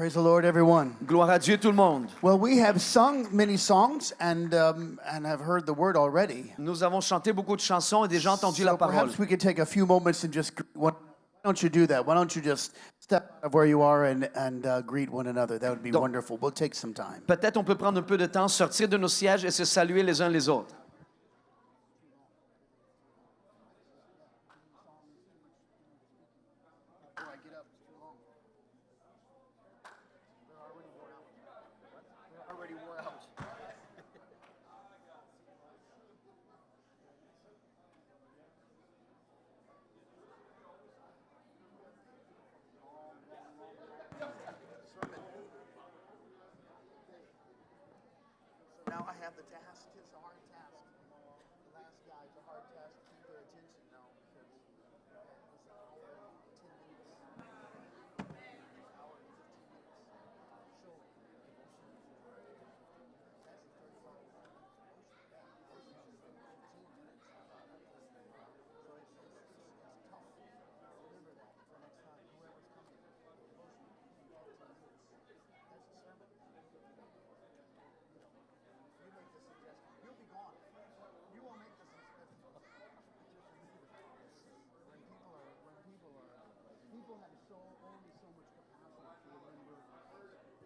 Praise the Lord, everyone. Gloire à Dieu tout le monde. Well, we have sung many songs and have heard the word already. Nous avons chanté beaucoup de chansons et déjà entendu la So parole. perhaps we could take a few moments and just. Why don't you do that? Why don't you just step out of where you are and greet one another? That would be Donc, wonderful. We'll take some time. Peut-être on peut prendre un peu de temps, sortir de nos sièges et se saluer les uns les autres. Now I have the task. It's a hard task. The last guy is a hard task. Keep their attention now because it's an hour and 10 minutes. Hour and 15 minutes. Show. That's 35 minutes. So it's tough. Remember that for next time. Whoever's coming. Devotion. 15 minutes. That's a sermon. You make the suggestion. You'll be gone. You won't make the suggestion. People have only so much capacity to remember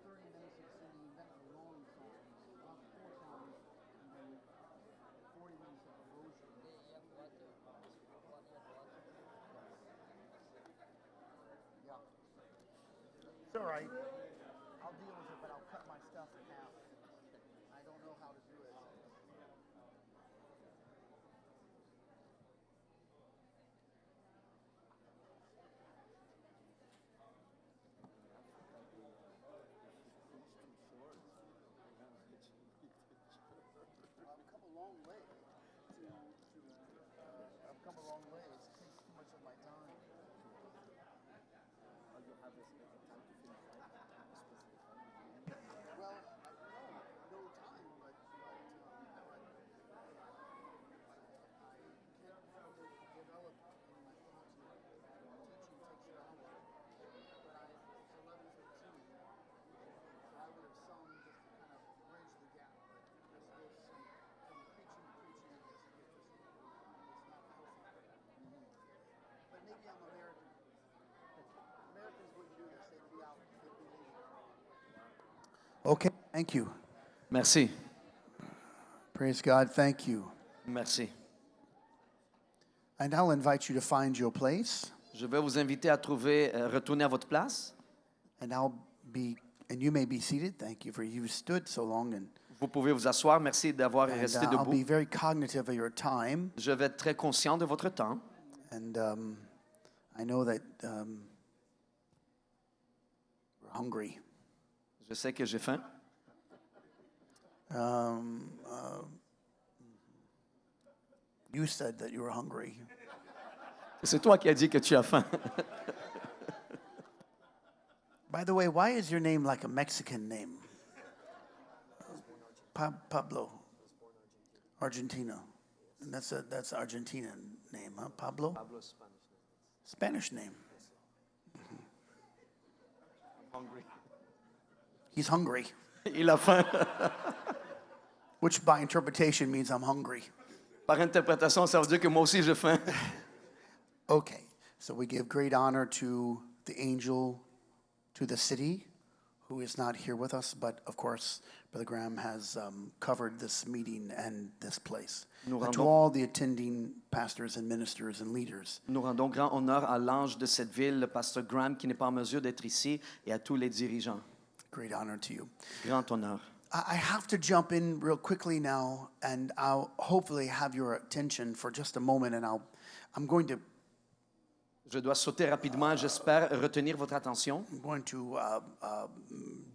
30 minutes of singing. That's a long song. About 4 songs, and then 40 minutes of devotion. Yeah. It's all right. I'll deal with it, but I'll cut my stuff in half. I don't know how to do it. I've come a long way. I've come a long way. It takes too much of my time. Well, no time, but I can't develop in my thoughts. Teaching takes an hour, but it's 11:15. I would have sung just to kind of bridge the gap, but from preaching, it doesn't get to it's not healthy. But maybe I'm American. Americans wouldn't do this. They'd be out. They'd be leaving. Okay, thank you. Merci. Praise God, thank you. Merci. And I'll invite you to find your place, Je vais vous inviter à retourner à votre place. and you may be seated. Thank you for you stood so long, and Vous pouvez vous asseoir. Merci d'avoir resté I'll be debout. very cognitive of your time, Je vais être très conscient de votre temps. and I know that we're hungry. Je sais que j'ai faim. You said that you were hungry. C'est toi qui as dit que tu as faim. By the way, why is your name like a Mexican name? Pablo, Argentina, and that's Argentinian name, huh? Pablo. Spanish name. He's hungry, Il a faim. which by interpretation means I'm hungry. Par interprétation, ça veut dire que moi aussi j'ai faim. Okay, so we give great honor to the angel, to the city, who is not here with us, but of course, Brother Graham has covered this meeting and this place. And to all the attending pastors and ministers and leaders. Nous rendons grand honneur à l'ange de cette ville, le pasteur Graham, qui n'est pas en mesure d'être ici, et à tous les dirigeants. Great honor to you. Grand honneur. I have to jump in real quickly now, and I'll hopefully have your attention for just a moment, and I'm going to Je dois sauter rapidement. J'espère retenir votre attention.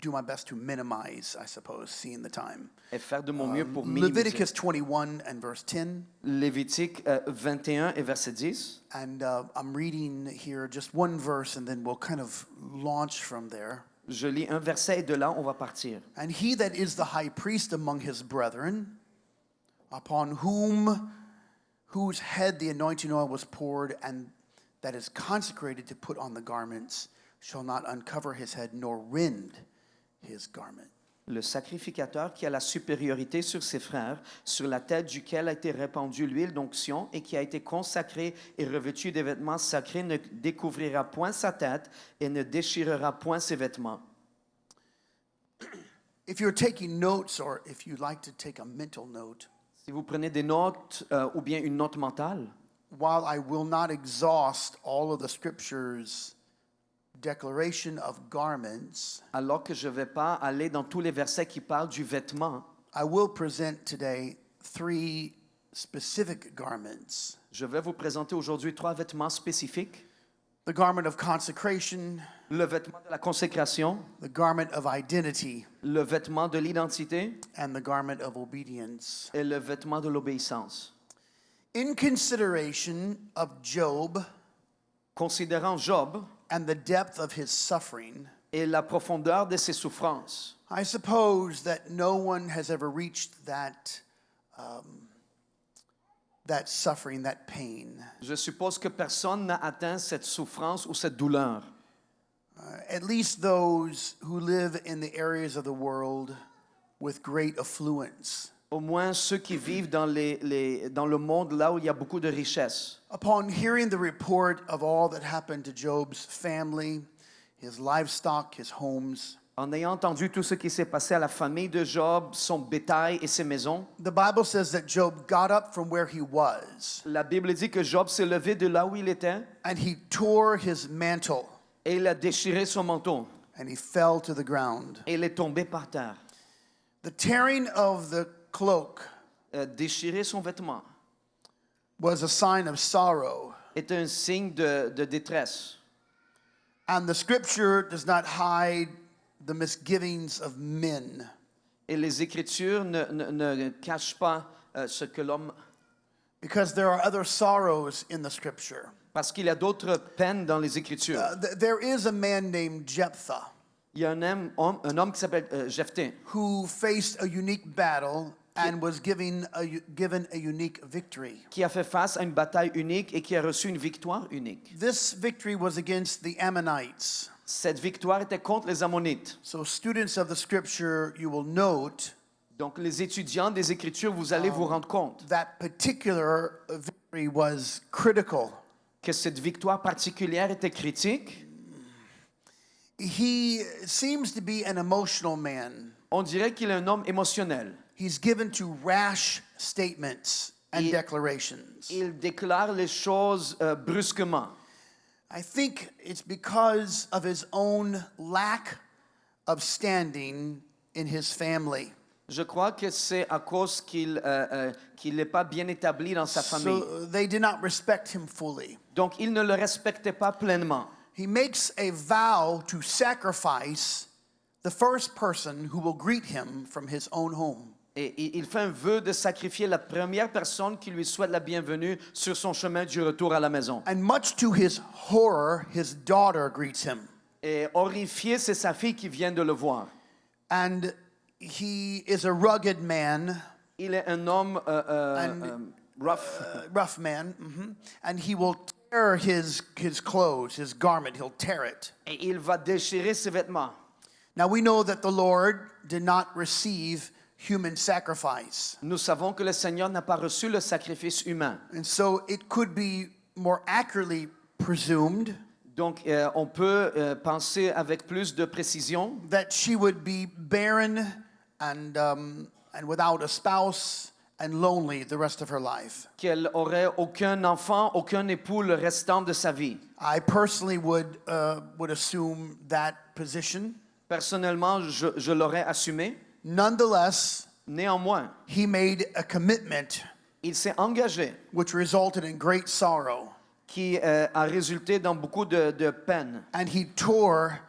Do my best to minimize, I suppose, seeing the time. Et faire de mon mieux pour minimiser. Leviticus 21 and verse 10. Lévitique 21 et verset 10. And I'm reading here just one verse, and then we'll kind of launch from there. Je lis un verset et de là, on va partir. And he that is the high priest among his brethren, upon whose head the anointing oil was poured, and that is consecrated to put on the garments, shall not uncover his head nor rend his garment. Le sacrificateur qui a la supériorité sur ses frères, sur la tête duquel a été répandue l'huile d'onction et qui a été consacré et revêtu des vêtements sacrés ne découvrira point sa tête et ne déchirera point ses vêtements. If you're taking notes or if you'd like to take a mental note, Si vous prenez des notes ou bien une note mentale, while I will not exhaust all of the scriptures declaration of garments, alors que je ne vais pas aller dans tous les versets qui parlent du vêtement, I will present today 3 specific garments. je vais vous présenter aujourd'hui 3 vêtements spécifiques. The garment of consecration, Le vêtement de la consécration, the garment of identity, le vêtement de l'identité and the garment of obedience. et le vêtement de l'obéissance. In consideration of Job Considérant Job and the depth of his suffering, et la profondeur de ses souffrances, I suppose that no one has ever reached that suffering, that pain. je suppose que personne n'a atteint cette souffrance ou cette douleur. At least those who live in the areas of the world with great affluence. Au moins ceux qui vivent dans le monde là où il y a beaucoup de richesses. Upon hearing the report of all that happened to Job's family, his livestock, his homes, En ayant entendu tout ce qui s'est passé à la famille de Job, son bétail et ses maisons, the Bible says that Job got up from where he was la Bible dit que Job s'est levé de là où il était and he tore his mantle et il a déchiré son manteau and he fell to the ground. et il est tombé par terre. The tearing of the cloak Déchirer son vêtement was a sign of sorrow, est un signe de détresse. and the scripture does not hide the misgivings of men. Et les Écritures ne cachent pas ce que l'homme... Because there are other sorrows in the scripture. Parce qu'il y a d'autres peines dans les Écritures. There is a man named Jephthah Il y a un homme qui s'appelle Jephthé, who faced a unique battle and was given a unique victory. qui a fait face à une bataille unique et qui a reçu une victoire unique. This victory was against the Ammonites. Cette victoire était contre les Ammonites. So students of the scripture, you will note Donc les étudiants des Écritures, vous allez vous rendre compte that particular victory was critical. que cette victoire particulière était critique. He seems to be an emotional man. On dirait qu'il est un homme émotionnel. He's given to rash statements and declarations. Il déclare les choses brusquement. I think it's because of his own lack of standing in his family. Je crois que c'est à cause qu'il n'est pas bien établi dans sa famille. So they did not respect him fully. Donc, il ne le respectait pas pleinement. He makes a vow to sacrifice the first person who will greet him from his own home. Et il fait un vœu de sacrifier la première personne qui lui souhaite la bienvenue sur son chemin du retour à la maison. And much to his horror, his daughter greets him. Et horrifié, c'est sa fille qui vient de le voir. And he is a rugged man, Il est un homme rough. rough man, and he will tear his clothes, his garment, he'll tear it. Et il va déchirer ses vêtements. Now we know that the Lord did not receive human sacrifice. Nous savons que le Seigneur n'a pas reçu le sacrifice humain. And so it could be more accurately presumed Donc, on peut penser avec plus de précision that she would be barren and without a spouse and lonely the rest of her life. qu'elle aurait aucun enfant, aucun époux le restant de sa vie. I personally would assume that position. Personnellement, je l'aurais assumé. Nonetheless, Néanmoins, he made a commitment il s'est engagé, which resulted in great sorrow, qui a résulté dans beaucoup de peine. and he tore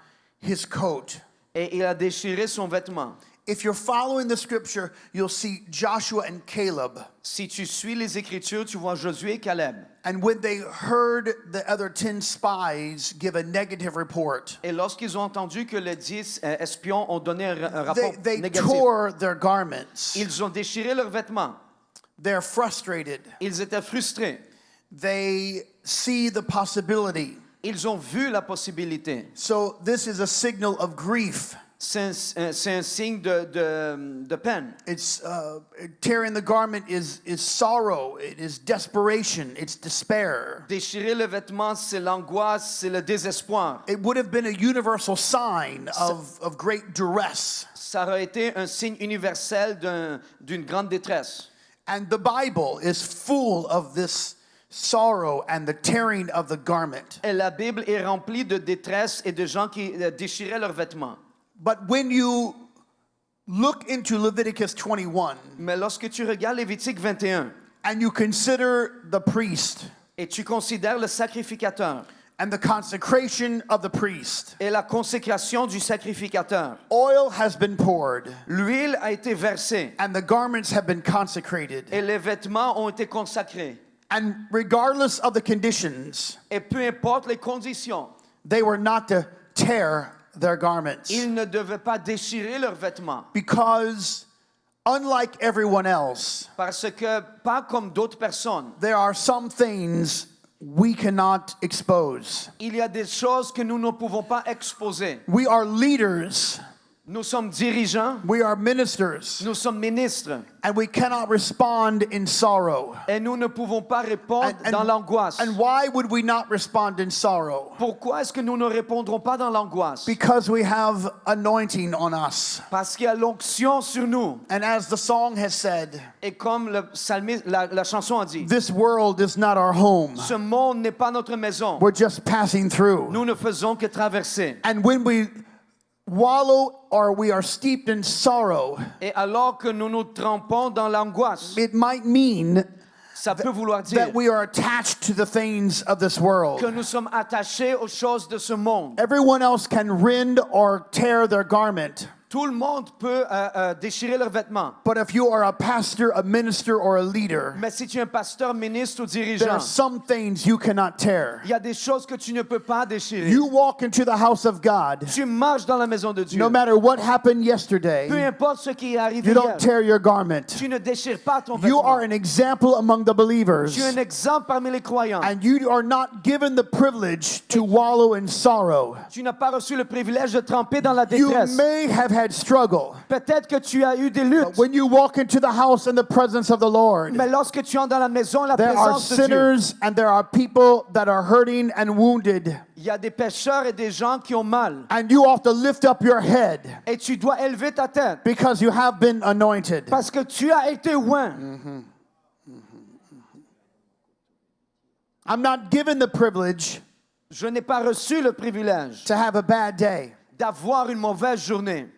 his coat. Et il a déchiré son vêtement. If you're following the scripture, you'll see Joshua and Caleb. Si tu suis les Écritures, tu vois Josué et Caleb. And when they heard the other 10 spies give a negative report, Et lorsqu'ils ont entendu que les 10 espions ont donné un rapport they négatif, tore their garments. ils ont déchiré leurs vêtements. They're frustrated. Ils étaient frustrés. They see the possibility Ils ont vu la possibilité. So this is a signal of grief. C'est un signe de peine. It's tearing the garment is sorrow. It is desperation. It's despair. Déchirer le vêtement, c'est l'angoisse, c'est le désespoir. It would have been a universal sign of great duress. Ça aurait été un signe universel d'une grande détresse. And the Bible is full of this sorrow and the tearing of the garment. Et la Bible est remplie de détresse et de gens qui déchiraient leurs vêtements. But when you look into Leviticus 21 Mais lorsque tu regardes Lévitique 21 and you consider the priest et tu considères le sacrificateur and the consecration of the priest, et la consécration du sacrificateur, oil has been poured l'huile a été versée and the garments have been consecrated. et les vêtements ont été consacrés. And regardless of the conditions, Et peu importe les conditions, they were not to tear their garments. ils ne devaient pas déchirer leurs vêtements. Because unlike everyone else, Parce que, pas comme d'autres personnes, there are some things we cannot expose. il y a des choses que nous ne pouvons pas exposer. We are leaders, Nous sommes dirigeants, we are ministers, nous sommes ministres, and we cannot respond in sorrow. et nous ne pouvons pas répondre dans l'angoisse. And why would we not respond in sorrow? Pourquoi est-ce que nous ne répondrons pas dans l'angoisse? Because we have anointing on us. Parce qu'il y a l'onction sur nous. And as the song has said, Et comme le psalmiste, la chanson a dit, this world is not our home. ce monde n'est pas notre maison. We're just passing through. Nous ne faisons que traverser. And when we wallow or we are steeped in sorrow, Et alors que nous nous trempons dans l'angoisse, it might mean ça peut vouloir dire that we are attached to the things of this world. que nous sommes attachés aux choses de ce monde. Everyone else can rend or tear their garment. Tout le monde peut déchirer leurs vêtements. But if you are a pastor, a minister, or a leader, Mais si tu es un pasteur, ministre ou there dirigeant, are some things you cannot tear. il y a des choses que tu ne peux pas déchirer. You walk into the house of God, Tu marches dans la maison de Dieu. no matter what happened Peu yesterday, importe ce qui est arrivé you don't hier, tear your garment. tu ne déchires pas ton You vêtement. are an example among the believers, Tu es un exemple parmi les croyants. and you are not given the privilege to wallow in sorrow. Tu n'as pas reçu le privilège de tremper dans la You détresse. may have had struggle. Peut-être que tu as eu des luttes. When you walk into the house in the presence of the Lord, Mais lorsque tu entres dans la maison, la there are présence de Dieu, sinners and there are people that are hurting and wounded. il y a des pécheurs et des gens qui ont mal. And you have to lift up your head Et tu dois élever ta tête because you have been anointed. parce que tu as été oint. I'm not given the privilege Je n'ai pas reçu le privilège to have a bad day. d'avoir une mauvaise journée.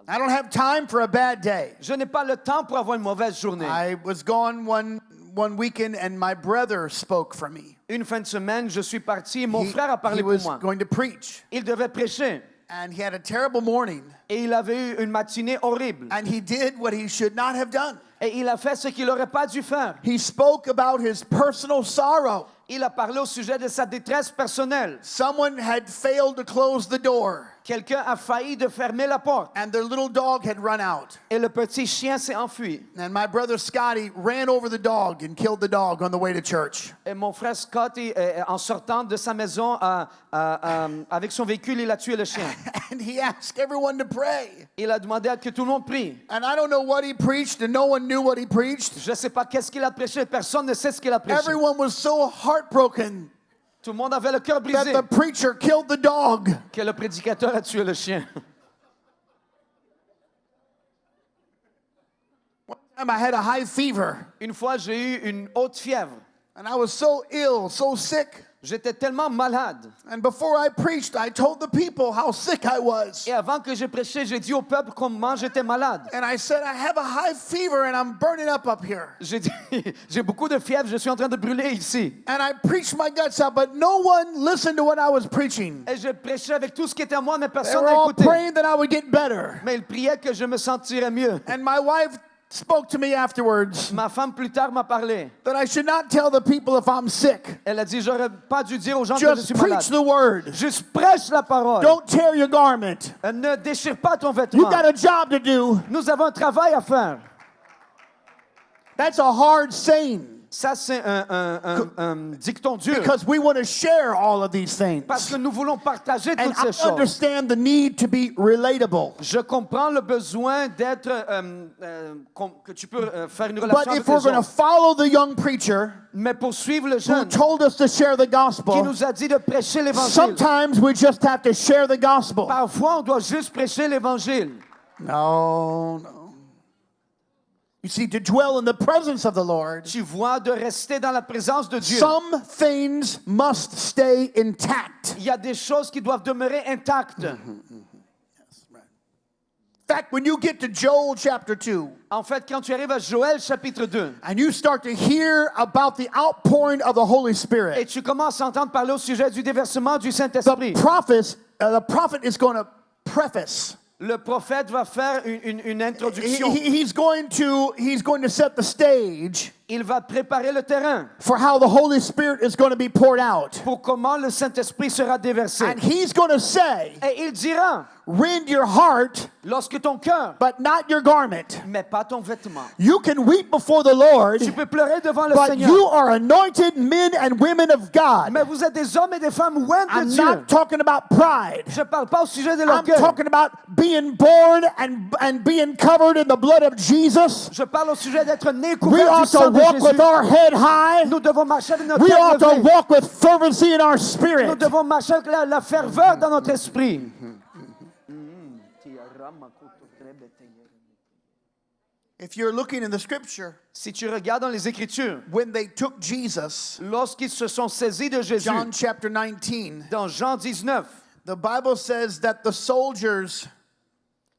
I don't have time for a bad day. Je n'ai pas le temps pour avoir une mauvaise journée. I was gone one weekend and my brother spoke for me. Une fin de semaine, je suis parti et mon He, frère a he parlé pour was moi. going to preach Il devait prêcher and he had a terrible morning et il avait eu une matinée horrible. and he did what he should not have done. Et il a fait ce qu'il n'aurait pas dû faire. He spoke about his personal sorrow. Il a parlé au sujet de sa détresse personnelle. Someone had failed to close the door Quelqu'un a failli de fermer la porte and their little dog had run out. et le petit chien s'est enfui. And my brother Scotty ran over the dog and killed the dog on the way to church. Et mon frère Scott, en sortant de sa maison avec son véhicule, il a tué le chien. And he asked everyone to pray. Il a demandé à que tout le monde prie. And I don't know what he preached and no one knew what he preached. Je ne sais pas qu'est-ce qu'il a prêché. Personne ne sait ce qu'il a prêché. Everyone was so heartbroken Tout le monde avait le cœur brisé that the preacher killed the dog. que le prédicateur a tué le chien. One time I had a high fever Une fois, j'ai eu une haute fièvre. and I was so ill, so sick. J'étais tellement malade. And before I preached, I told the people how sick I was. Et avant que j'ai prêché, j'ai dit au peuple comment j'étais malade. And I said, I have a high fever and I'm burning up here. J'ai dit, j'ai beaucoup de fièvre, je suis en train de brûler ici. And I preached my guts out, but no one listened to what I was preaching. Et je prêchais avec tout ce qui était en moi, mais They personne were n'a all écouté. praying that I would get better. Mais ils priaient que je me sentirais mieux. And my wife spoke to me afterwards Ma femme plus tard m'a parlé. that I should not tell the people if I'm sick. Elle a dit, j'aurais pas dû dire aux gens que je Just suis preach malade. the word. Juste prêche la parole. Don't tear your garment. Ne déchire pas ton You vêtement. got a job to do. Nous avons un travail à faire. That's a hard saying. Ça, c'est un dicton dur. Because we want to share all of these things. Parce que nous voulons partager And toutes I ces choses. understand the need to be relatable. Je comprends le besoin d'être, que tu peux faire une But relation avec if we're les going to autres. follow the young preacher Mais pour suivre le who jeune told us to share the qui gospel, nous a dit de prêcher l'évangile, sometimes we just have to share the gospel. parfois on doit juste prêcher l'évangile. No, no. You see, to dwell in the presence of the Lord, Tu vois, de rester dans la présence de Dieu. some things must stay intact. Il y a des choses qui doivent demeurer intactes. In fact, when you get to Joel chapter 2, En fait, quand tu arrives à Joël chapitre 2 and you start to hear about the outpouring of the Holy et Spirit, tu commences à entendre parler au sujet du déversement du the Saint-Esprit, prophet is going to preface. le prophète va faire une introduction. He's going to set the stage Il va préparer le terrain for how the Holy Spirit is going to be poured out. pour comment le Saint-Esprit sera déversé. And he's going to say, Et il dira, rend your heart, lorsque ton cœur, but not your garment. mais pas ton vêtement. You can weep before the Lord, Tu peux pleurer devant le but Seigneur, you are anointed men and women of God. mais vous êtes des hommes et des femmes loin de I'm Dieu. not talking about pride. Je ne parle pas au sujet de I'm l'orgueil. talking about being born and being covered in the blood of Jesus. Je parle au sujet d'être né We couvert ought du sang to de walk Jésus. with our head high. Nous devons marcher avec notre We tête ought to levée. walk with fervency in our Nous spirit. devons marcher avec la ferveur dans notre esprit. If you're looking in the scripture, Si tu regardes dans les Écritures, when they took Jesus, lorsqu'ils se sont saisis de Jésus, John chapter 19, dans Jean 19, the Bible says that the soldiers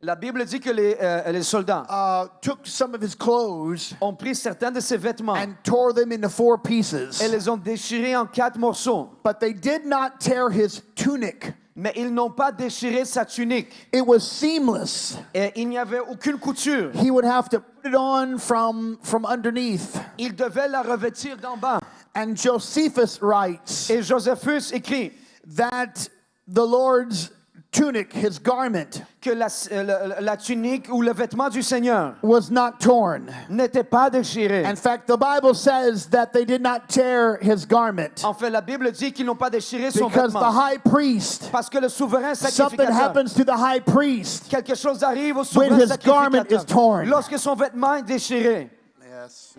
la Bible dit que les soldats took some of his clothes ont pris certains de ses vêtements and tore them into 4 pieces. et les ont déchirés en 4 morceaux. But they did not tear his tunic. Mais ils n'ont pas déchiré sa tunique. It was seamless. Et il n'y avait aucune couture. He would have to put it on from underneath. Il devait la revêtir d'en bas. And Josephus writes Et Josephus écrit that the Lord's tunic, his garment, que la tunique ou le vêtement du Seigneur was not torn. n'était pas déchiré. In fact, the Bible says that they did not tear his garment En fait, la Bible dit qu'ils n'ont pas déchiré son because the vêtement. high priest, Parce que le souverain something sacrificateur, happens to the high priest quelque chose arrive au when souverain his garment is sacrificateur torn. lorsque son vêtement est déchiré. Yes.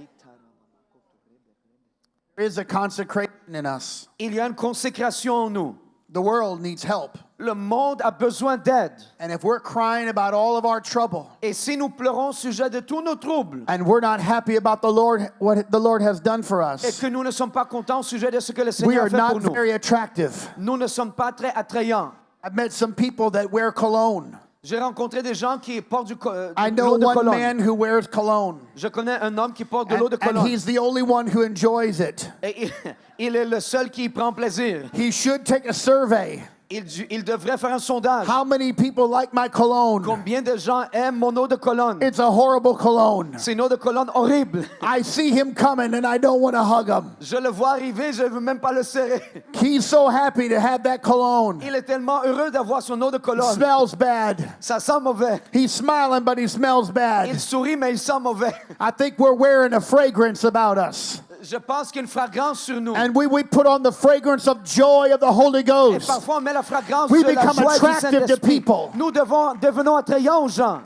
There is a consecration in us. Il y a une consécration en nous. The world needs help. Le monde a besoin d'aide. And if we're crying about all of our trouble Et si nous pleurons au sujet de tous nos troubles and we're not happy about the Lord, what the Lord has done for et us, que nous ne sommes pas contents au sujet de ce que le we Seigneur are a fait not pour nous, very attractive. nous ne sommes pas très attrayants. I've met some people that wear cologne. J'ai rencontré des gens qui portent I de know l'eau de one Cologne. man who wears cologne. Je connais un homme qui porte de l'eau de And Cologne. he's the only one who enjoys it. Et il est le seul qui y prend plaisir. He should take a survey. Il devrait faire un sondage. How many people like my cologne? Combien de gens aiment mon eau de Cologne? It's a horrible cologne. C'est une eau de Cologne horrible. I see him coming and I don't want to hug him. Je le vois arriver, je ne veux même pas le serrer. He's so happy to have that cologne. Il est tellement heureux d'avoir son eau de Cologne. Smells bad. Ça sent mauvais. He's smiling, but he smells Il bad. sourit, mais il sent mauvais. I think we're wearing a fragrance about us. Je pense qu'il y a une fragrance sur nous. And we put on the fragrance of joy of the Holy Et Ghost. parfois, on met la fragrance We de la become joie du attractive to Saint-Esprit. people. Nous devenons attrayants aux gens.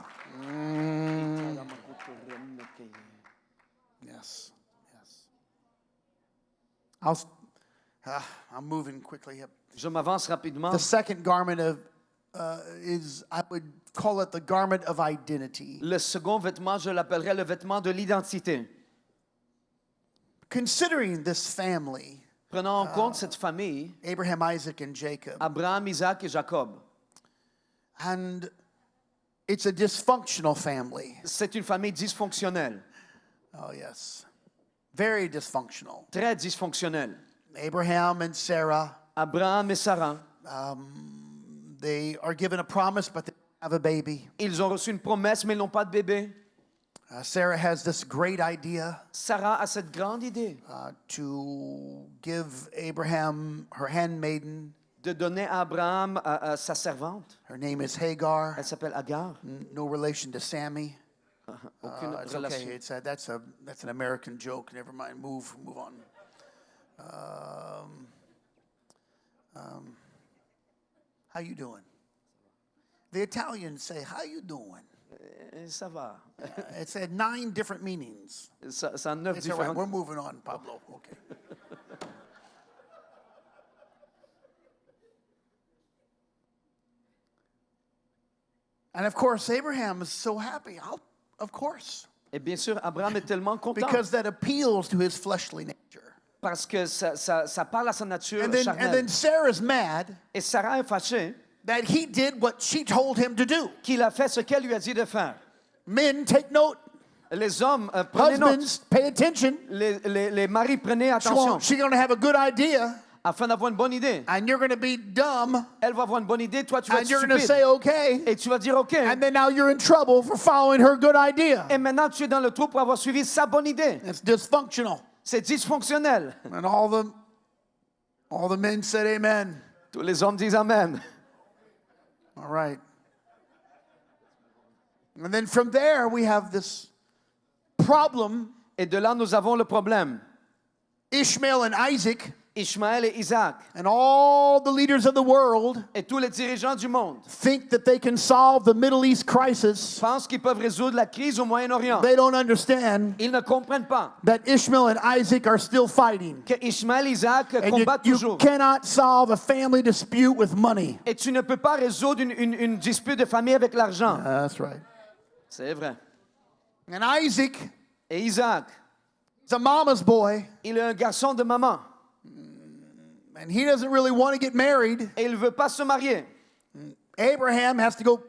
Yes. Yes. I'm moving quickly. Je m'avance rapidement. The second garment of is, I would call it the garment of identity. Le second vêtement, je l'appellerais le vêtement de l'identité. Considering this family, Prenons en compte cette famille, Abraham, Isaac, and Jacob, Abraham, Isaac et Jacob. and it's a dysfunctional family. C'est une famille dysfonctionnelle, Oh, yes. Very dysfunctional. très dysfonctionnelle. Abraham and Sarah, Abraham et Sarah, they are given a promise, but they don't have a baby. ils ont reçu une promesse, mais ils n'ont pas de bébé. Sarah has this great idea Sarah a cette grande idée to give Abraham her handmaiden. de donner à Abraham sa servante. Her name is Hagar, Elle s'appelle Agar. no relation to Sammy. Aucune It's relation. okay. That's an American joke. Never mind. Move on. How you doing? The Italians say, "How you doing?" Ça va. It's had 9 different meanings. Ça a 9 It's all right. différentes. We're moving on, Pablo. Okay. And of course, Abraham is so happy. Of course. Et bien sûr, Abraham est tellement content Because that appeals to his fleshly nature. parce que ça parle à sa nature And then charnelle. Sarah's mad Et Sarah est fâchée that he did what she told him to do. qu'il a fait ce qu'elle lui a dit de faire. Men, take note. Les hommes, prenez note. Husbands, pay attention. Les maris, prenez attention She's going to have a good idea, afin d'avoir une bonne idée. and you're going to be dumb, Elle va avoir une bonne idée, toi tu vas and être you're going to stupide. say okay, Et tu vas dire OK. and then now you're in trouble for following her good idea. Et maintenant tu es dans le trou pour avoir suivi sa bonne idée. It's dysfunctional. C'est dysfonctionnel. And all the men said amen. Tous les hommes disent Amen. All right. And then from there we have this problem. Et de là, nous avons le problème. Ishmael and Isaac Ishmaël et Isaac and all the leaders of the world et tous les dirigeants du monde think that they can solve the Middle East crisis. pensent qu'ils peuvent résoudre la crise au Moyen-Orient. They don't understand Ils ne comprennent pas that Ishmael and Isaac are still fighting. que Ishmaël et Isaac And combattent you toujours. cannot solve a family dispute with money. Et tu ne peux pas résoudre une dispute de famille avec l'argent. That's right. C'est vrai. And Isaac Et Isaac, is a mama's boy, il est un garçon de maman. and he doesn't really want to get married. Et il ne veut pas se marier. Abraham has to go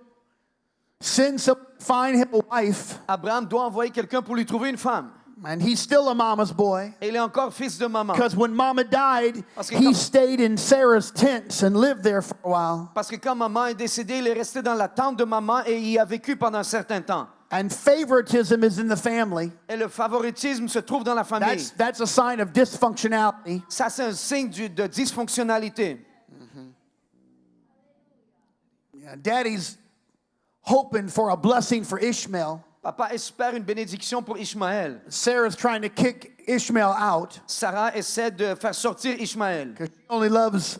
find him a wife, Abraham doit envoyer quelqu'un pour lui trouver une femme. and he's still a mama's boy. Et il est encore fils de maman. Because when mama died, Parce que he quand- stayed in Sarah's tents and lived there for a while. Parce que quand maman est décédée, il est resté dans la tente de maman et il y a vécu pendant un certain temps. And favoritism is in the family. Et le favoritisme se trouve dans la famille. That's a sign of dysfunctionality. Ça, c'est un signe de dysfonctionnalité. Yeah, Daddy's hoping for a blessing for Ishmael. Papa espère une bénédiction pour Ishmaël. Sarah's trying to kick Ishmael out Sarah essaie de faire sortir Ishmaël because she only loves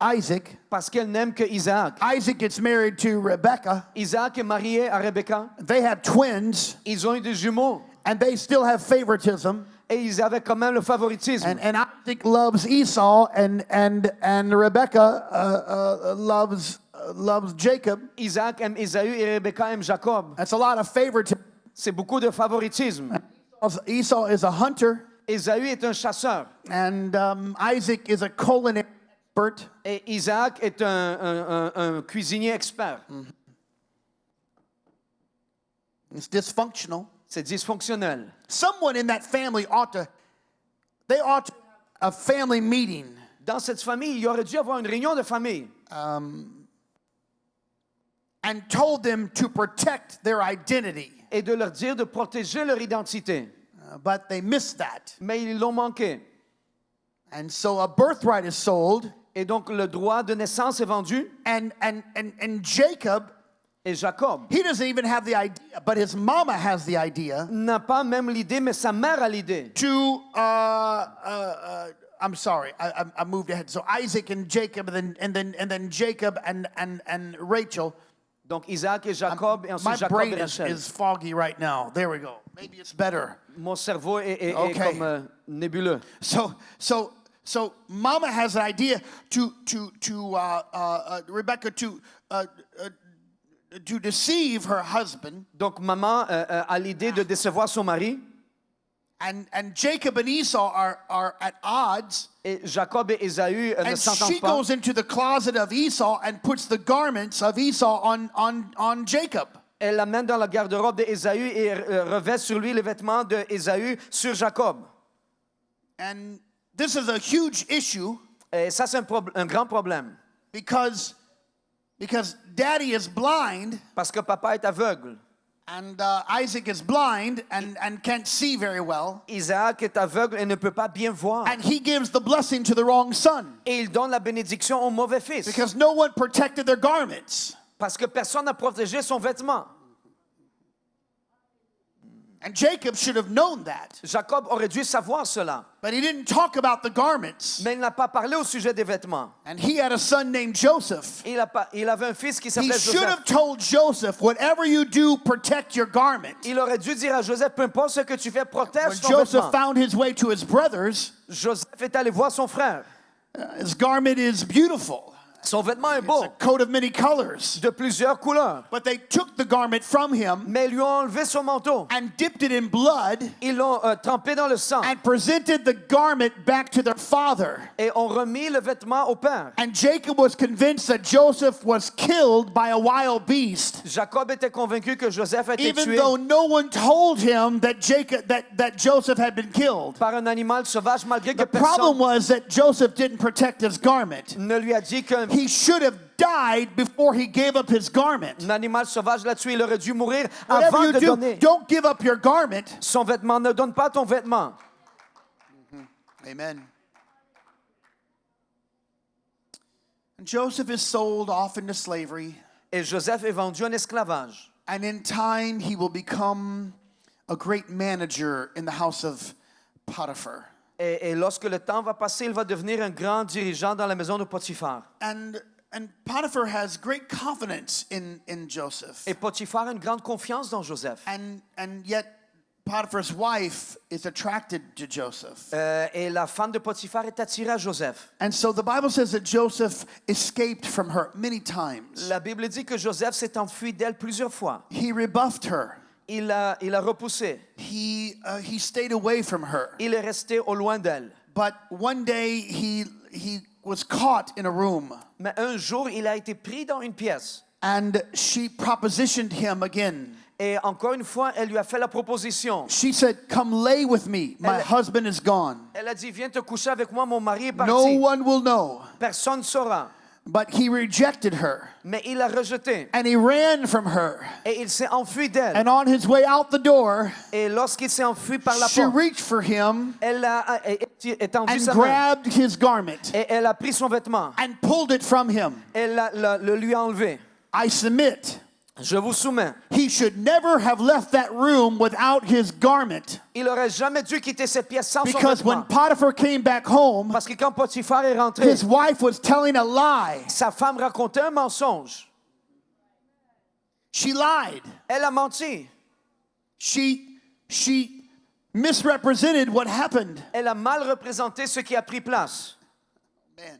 Isaac. parce qu'elle n'aime que Isaac. Isaac gets married to Rebecca. Isaac est marié à Rebecca. They have twins, Ils ont eu des jumeaux and they still have favoritism. et ils avaient quand même le favoritisme. And Isaac loves Esau, and Rebecca loves Jacob. Isaac aime Ésaü et Rebecca aime Jacob. That's a lot of favoritism. C'est beaucoup de favoritisme. Esau is a hunter, Ésaü est un chasseur and Isaac is a culinary expert. et Isaac est un cuisinier expert. It's dysfunctional. C'est dysfonctionnel. Someone in that family ought to have a family meeting Dans cette famille, il aurait dû avoir une réunion de famille and told them to protect their identity. et de leur dire de protéger leur identité. But they missed that. Mais ils l'ont manqué. And so a birthright is sold, Et donc le droit de naissance est vendu. and Jacob, Et Jacob he doesn't even have the idea, but his mama has the idea n'a pas même l'idée, mais sa mère a l'idée. to I'm sorry, I moved ahead. So Isaac and Jacob, and then Jacob and Rachel. Donc Isaac et Jacob, et My ensuite Jacob brain et Rachel. is foggy right now. There we go. Maybe it's better. Mon cerveau est Okay. comme nébuleux. So Mama has an idea to Rebecca to deceive her husband, Donc maman a l'idée de décevoir son mari. and Jacob and Esau are at odds. Et Jacob et Ésaü ne And she s'entendent pas. goes into the closet of Esau and puts the garments of Esau on Jacob. Elle l'amène dans la garde-robe d'Ésaü et revêt sur lui les vêtements d'Ésaü sur Jacob. And this is a huge issue Et ça, c'est un grand problème. because Daddy is blind, Parce que papa est aveugle. and Isaac is blind and can't see very well. Isaac est aveugle et ne peut pas bien voir. And he gives the blessing to the wrong son Et il donne la bénédiction au mauvais fils. because no one protected their garments. Parce que personne n'a protégé son vêtement. And Jacob should have known that. Jacob aurait dû savoir cela. But he didn't talk about the garments. Mais il n'a pas parlé au sujet des vêtements. And he had a son named Joseph. Il avait un fils qui He s'appelait should Joseph. have told Joseph, whatever you do, protect your garment. Il aurait dû dire à Joseph, peu importe ce que tu fais, When protège ton Joseph vêtement. found his way to his brothers, Joseph est allé voir son frère. his garment is beautiful, Son vêtement est beau, a coat of many colors. de plusieurs couleurs. But they took the garment from him Mais ils lui ont enlevé son manteau. and dipped it in blood Ils l'ont trempé dans le sang. and presented the garment back to their father. Et ont remis le vêtement au père. And Jacob was convinced that Joseph was killed by a wild beast, Jacob était convaincu que Joseph a été even tué though no one told him that Joseph had been killed. par un animal sauvage, malgré que The problem personne was that Joseph didn't protect his garment. ne lui a dit qu'un He should have died before he gave up his garment. animal sauvage l'a tué. Il aurait dû mourir Whatever avant you de do, donner don't give up your garment. son vêtement. Ne donne pas ton vêtement. Amen. And Joseph is sold off into slavery, Et Joseph est vendu en esclavage. and in time he will become a great manager in the house of Potiphar. Et lorsque le temps va passer, il va devenir un grand dirigeant dans la maison de Potiphar. And Potiphar has great confidence in Joseph. Et Potiphar a une grande confiance dans Joseph. And yet Potiphar's wife is attracted to Joseph. Et la femme de Potiphar est attirée à Joseph. And so the Bible says that Joseph escaped from her many times. La Bible dit que Joseph s'est enfui d'elle plusieurs fois. He rebuffed her. Il a repoussé. He stayed away from her. Il est resté au loin d'elle. But one day he was caught in a room, Mais un jour, il a été pris dans une pièce. and she propositioned him again. Et encore une fois, elle lui a fait la proposition. She said, "Come lay with me. My husband is gone. Elle a dit, viens te coucher avec moi, mon mari est No parti. one will know." Personne ne saura. But he rejected her, Mais il l'a rejetée. and he ran from her. Et il s'est enfui d'elle. And on his way out the door, Et lorsqu'il s'est enfui par la she porte, reached for him elle a étendu and sa main. grabbed his garment Et elle a pris son vêtement. and pulled it from him. Elle le lui a enlevé. I submit. Je vous soumets. He should never have left that room without his garment. Il aurait jamais dû quitter cette pièce sans son Because when vêtement. Potiphar came back home, Parce que quand Potiphar est rentré, his wife was telling a lie. sa femme racontait un mensonge. She lied. Elle a menti. She misrepresented what happened. Elle a mal représenté ce qui a pris place. Man.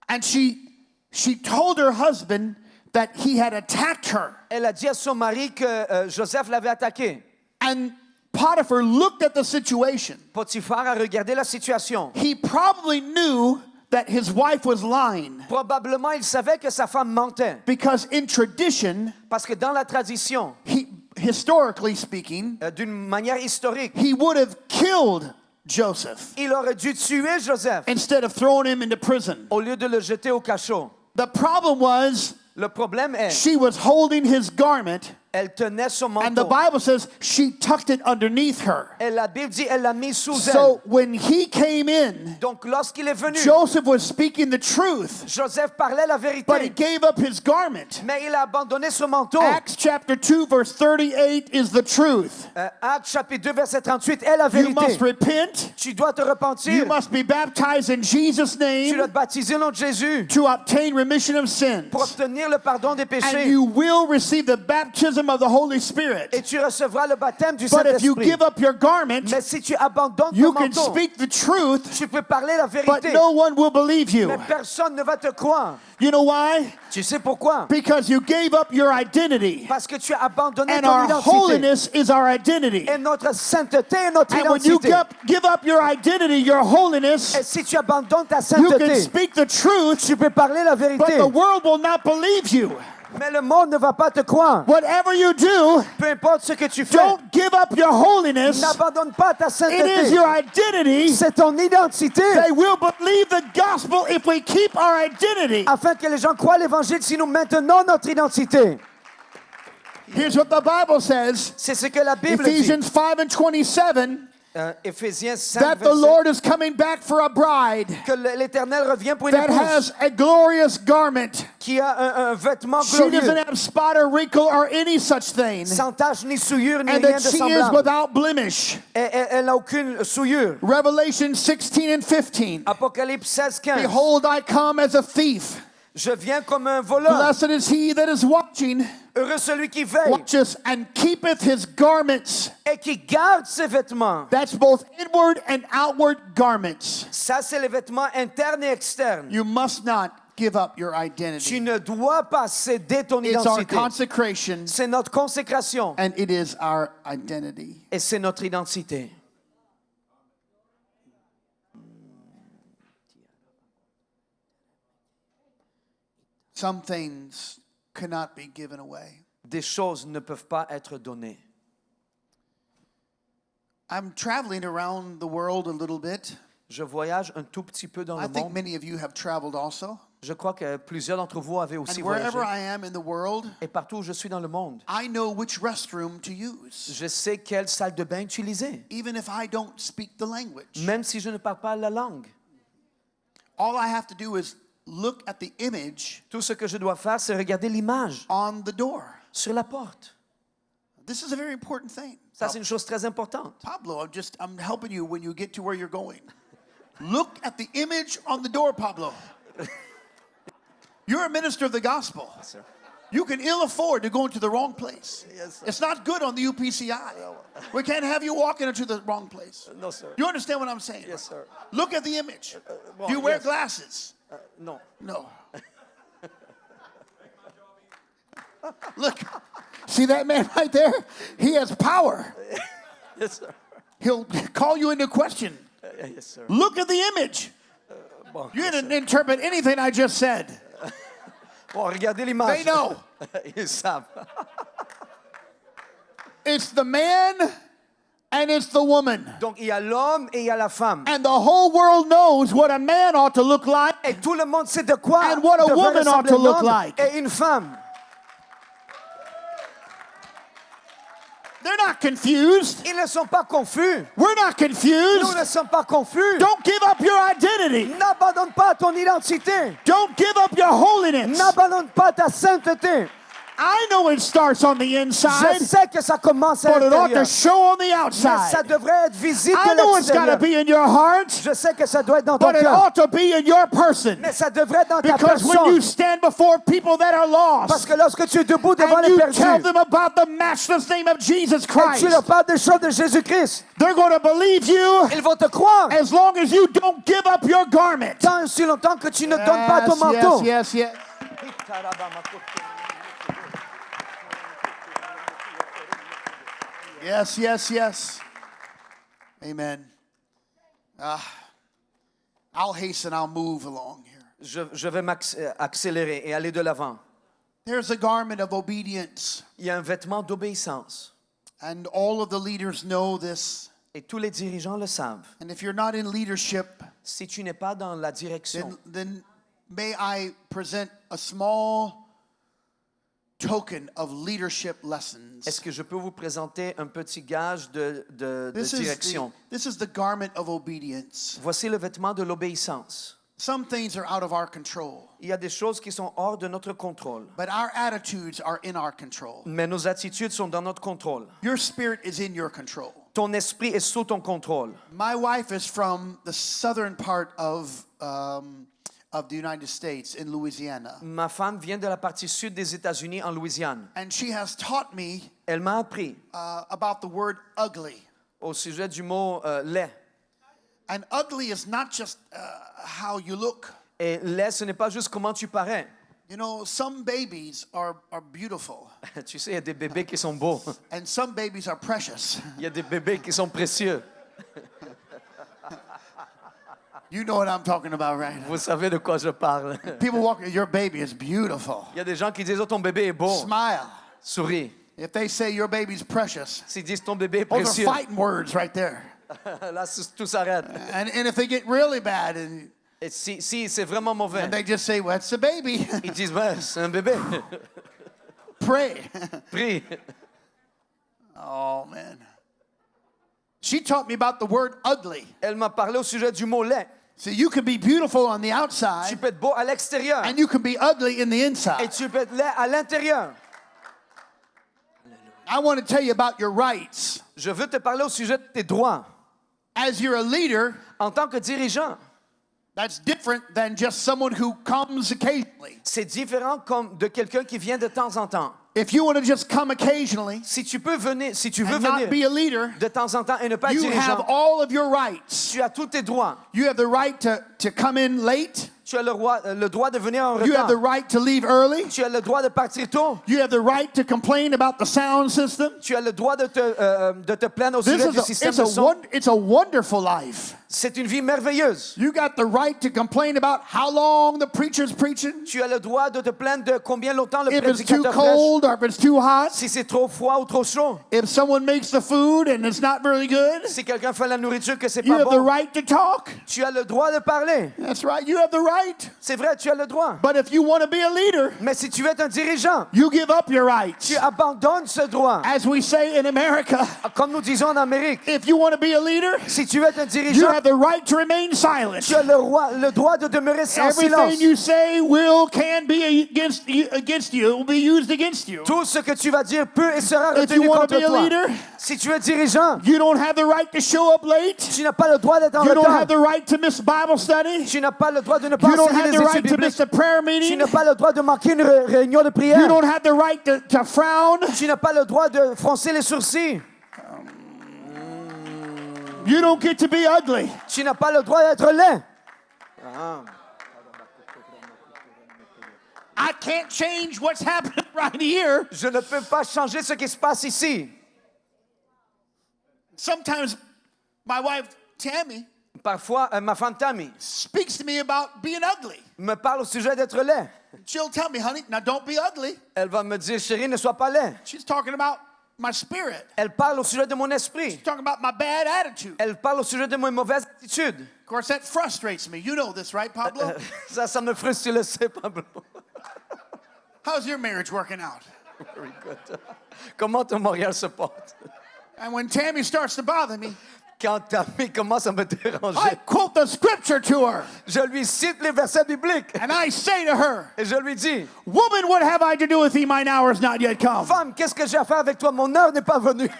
And she told her husband that he had attacked her. Elle a dit à son mari que Joseph l'avait attaqué. And Potiphar looked at the situation. Potiphar a regardé la situation. He probably knew that his wife was lying. Probablement, il savait que sa femme mentait. Because in tradition, Parce que dans la tradition, historically speaking, d'une manière historique, he would have killed Joseph il aurait dû tuer Joseph instead of throwing him into prison. au lieu de le jeter au cachot. The problem was Le problème est, she was holding his garment, elle tenait son and the manteau. Bible says she tucked it underneath her. Et la Bible dit, elle l'a mis sous So elle. when he came in, Donc lorsqu'il est venu, Joseph was speaking the truth, Joseph parlait la but he vérité. gave up his garment. Mais il a abandonné son manteau. Acts chapter 2 verse 38 is the truth. Actes chapitre 2 verset 38 est la You must vérité. repent. Tu dois te You repentir. must be baptized in Jesus' Tu name dois te baptiser au nom de Jésus to obtain remission of sins. pour obtenir le pardon des And péchés. you will receive the baptism of the Holy Spirit. Et tu recevras le baptême du But if you Saint-Esprit. give up your garment, Mais si tu abandonnes you ton can manteau, speak the truth, tu peux parler la but vérité. no one will believe you. Mais personne ne va te croire. You know why? Tu sais pourquoi? Because you gave up your identity. Parce que tu as abandonné And ton our identité. holiness is our identity. Et notre sainteté est notre And when you identité. give up your identity, your holiness, Et si tu abandonnes ta you can sainteté, speak the truth, tu peux parler la but vérité. the world will not believe you. Mais le monde ne va pas te croire. Whatever you do, Peu importe ce que tu fais, don't give up your holiness. n'abandonne pas ta It is sainteté. your identity. C'est ton identité. They will believe the gospel if we keep our identity. Afin que les gens croient l'évangile si nous maintenons notre identité. Here's what the Bible says. C'est ce que la Bible dit. Ephesians 5 and 27. Éphésiens 5, that the verset, Lord is coming back for a bride que l'Éternel revient pour une that épouse has a glorious garment. qui a un vêtement She doesn't glorieux, have spot or wrinkle or any such thing. sans tache ni souillure ni And rien that de she is semblable. without blemish. Elle n'a aucune souillure. Revelation 16 and 15. Apocalypse 16, 15. Behold, I come as a thief. Je viens comme un voleur. Blessed is he that is watching, Heureux celui qui veille watches, and keepeth his garments. et qui garde ses vêtements. That's both inward and outward garments. Ça, c'est les vêtements internes et externes. You must not give up your Tu identity. ne dois pas céder ton It's our identité. consecration, C'est notre consécration and it is our identity. et c'est notre identité. Some things cannot be given away. Des choses ne peuvent pas être données. I'm traveling around the world a little bit. Je voyage un tout petit peu dans I le think monde. many of you have traveled also. Je crois que plusieurs d'entre vous avaient aussi And wherever voyagé. I am in the world, Et partout où je suis dans le monde, I know which restroom to use, je sais quelle salle de bain utiliser. even if I don't speak the language. Même si je ne parle pas la langue. All I have to do is look at the image Tout ce que je dois faire, c'est regarder l'image on the door. sur la porte. This is a very important thing. Ça, c'est une chose très importante. Pablo, I'm helping you when you get to where you're going. Look at the image on the door, Pablo. You're a minister of the gospel. sir. You can ill afford to go into the wrong place. Yes, sir. It's not good on the UPCI. We can't have you walking into the wrong place. No, sir. You understand what I'm saying? Yes, sir. Look at the image. well, Do you wear yes. glasses? Non. No. Look, see that man right there? He has power. Yes, sir. He'll call you into question. Yes, sir. Look at the image. Bon, You didn't interpret anything I just said. bon, regardez l'image. They know. Ils savent. It's the man and it's the woman. Donc, il y a l'homme et il y a la femme. And the whole world knows what a man ought to look like. Et tout le monde sait de quoi And what a devrait woman ought ressembler to un look homme like. et une femme. They're not confused. Ils ne sont pas confus. We're not Nous confused. ne sommes pas confus. Don't give up your identity. N'abandonne pas ton identité. Don't give up your holiness. N'abandonne pas ta sainteté. I know it starts on the Je inside, sais que ça commence à but it ought l'intérieur. to show on the Mais ça outside. devrait être visible I de know it's got to l'extérieur. be in your heart, Je sais que ça doit être dans ton but it cœur. ought to be in your person. Mais ça devrait être dans ta Because when you personne. stand before people that are Parce lost, que lorsque tu es debout devant and les you perdus, tell them about the matchless name of Jesus et tu Christ, leur parles des choses de Jésus-Christ, they're going to believe you ils vont te croire. as long as you don't give up your garment. Tant et aussi longtemps que tu ne donnes pas ton manteau. yes, yes. Yes, yes, yes. Amen. I'll hasten, I'll move along here. Je vais m'accélérer et aller de l'avant. There's a garment of obedience, Il y a un vêtement d'obéissance. and all of the leaders know this. Et tous les dirigeants le savent. And if you're not in leadership, Si tu n'es pas dans la direction, then may I present a small token of leadership lessons. est-ce que je peux vous présenter un petit gage de This direction? is the garment of obedience. Voici le vêtement de l'obéissance. Some things are out of our control, Il y a des choses qui sont hors de notre contrôle. but our attitudes are in our control. Mais nos attitudes sont dans notre contrôle. Your spirit is in your control. Ton esprit est sous ton contrôle. My wife is from the southern part of the United States in Louisiana, Ma femme vient de la partie sud des États-Unis, en Louisiane. and she has taught me Elle m'a appris about the word ugly. au sujet du mot laid. And ugly is not just how you look. Et laid, ce n'est pas juste comment tu parais. You know, some babies are beautiful, Tu sais, il y a des bébés qui sont beaux. and some babies are precious. Il y a des bébés qui sont précieux. You know what I'm talking about, right? Vous savez de quoi je parle. People walk, your baby is beautiful. Il y a des gens qui disent, oh, ton bébé est beau. Smile. Souris. If they say your baby's precious, S'ils disent, ton bébé est those précieux. are fighting words right there. Là, tout s'arrête. And if they get really bad and Et si c'est vraiment mauvais, they just say, well, it's a baby, ils disent, ben, c'est un bébé. pray. Prie. Oh, man. She taught me about the word ugly. Elle m'a parlé au sujet du mot laid. So you can be beautiful on the Tu outside, peux être beau à l'extérieur and you can be ugly in the et inside. tu peux être laid à l'intérieur. I want to tell you about your rights. Je veux te parler au sujet de tes droits. As you're a leader, En tant que dirigeant, that's different than just someone who comes occasionally. c'est différent comme de quelqu'un qui vient de temps en temps. If you want to just come occasionally Si tu veux and not be venir a leader, de temps en temps et ne pas être you have dirigeant, all of your rights. tu as tous tes droits. You have the right to come in late. Tu as le droit de venir en You have the retard. right to leave early. Tu as le droit de partir tôt. You have the right to complain about the sound system. Tu as le droit de te plaindre au This sujet du is système de son. it's a wonderful life. C'est une vie merveilleuse. You got the right to complain about how long the preacher's preaching. Tu as le droit de te plaindre de combien longtemps le If it's too prédicateur prêche. cold or if it's too hot. Si c'est trop froid ou trop chaud. If someone makes the food and it's not very good. Si quelqu'un fait la nourriture que c'est You pas have the bon. right to talk. Tu as le droit de parler. That's right. You have the right. C'est vrai, tu as le droit. But if you want to be a leader, Mais si tu veux être un dirigeant, you give up your rights. tu abandonnes ce droit. As we say in America, Comme nous disons en Amérique, if you want to be a leader, si tu veux être un you dirigeant, have the right to remain silent. tu as le droit de demeurer sans silence. Everything you say can be against you. It will be used against you. Tout ce que tu vas dire peut et sera If you retenu want to contre be a toi. leader, Si tu es dirigeant, you don't have the right to show up late. tu n'as pas le droit d'être en You don't retard. have the right to miss Bible study. Tu n'as pas le droit de ne pas You don't enseigner have les the études right to bibliques. miss a prayer Tu meeting. n'as pas le droit de manquer une réunion de You prière. don't have the right to frown. Tu n'as pas le droit de froncer les sourcils. You don't get to be ugly. Tu n'as pas le droit d'être laid. I can't change what's happening right here. Je ne peux pas changer ce qui se passe ici. Sometimes my wife, Tammy, Parfois, ma femme Tammy speaks to me about being ugly. me parle au sujet d'être laid. She'll tell me, honey, now don't be ugly. Elle va me dire, chérie, ne sois pas laid. She's talking about my spirit. Elle parle au sujet de mon esprit. She's talking about my bad attitude. Elle parle au sujet de mes mauvaises attitudes. Of course, that frustrates me. You know this, right, Pablo? Ça me frustre, tu le sais, Pablo. How's your marriage working out? Very good. Comment ton mariage se porte? And when Tammy starts to bother me, Quand Tammy commence à me I déranger, quote the scripture to her. je lui cite les versets bibliques And I say to her, et je lui dis, woman, what have I to do with thee? Mine hour is not yet come. femme, qu'est-ce que j'ai à faire avec toi? Mon heure n'est pas venue.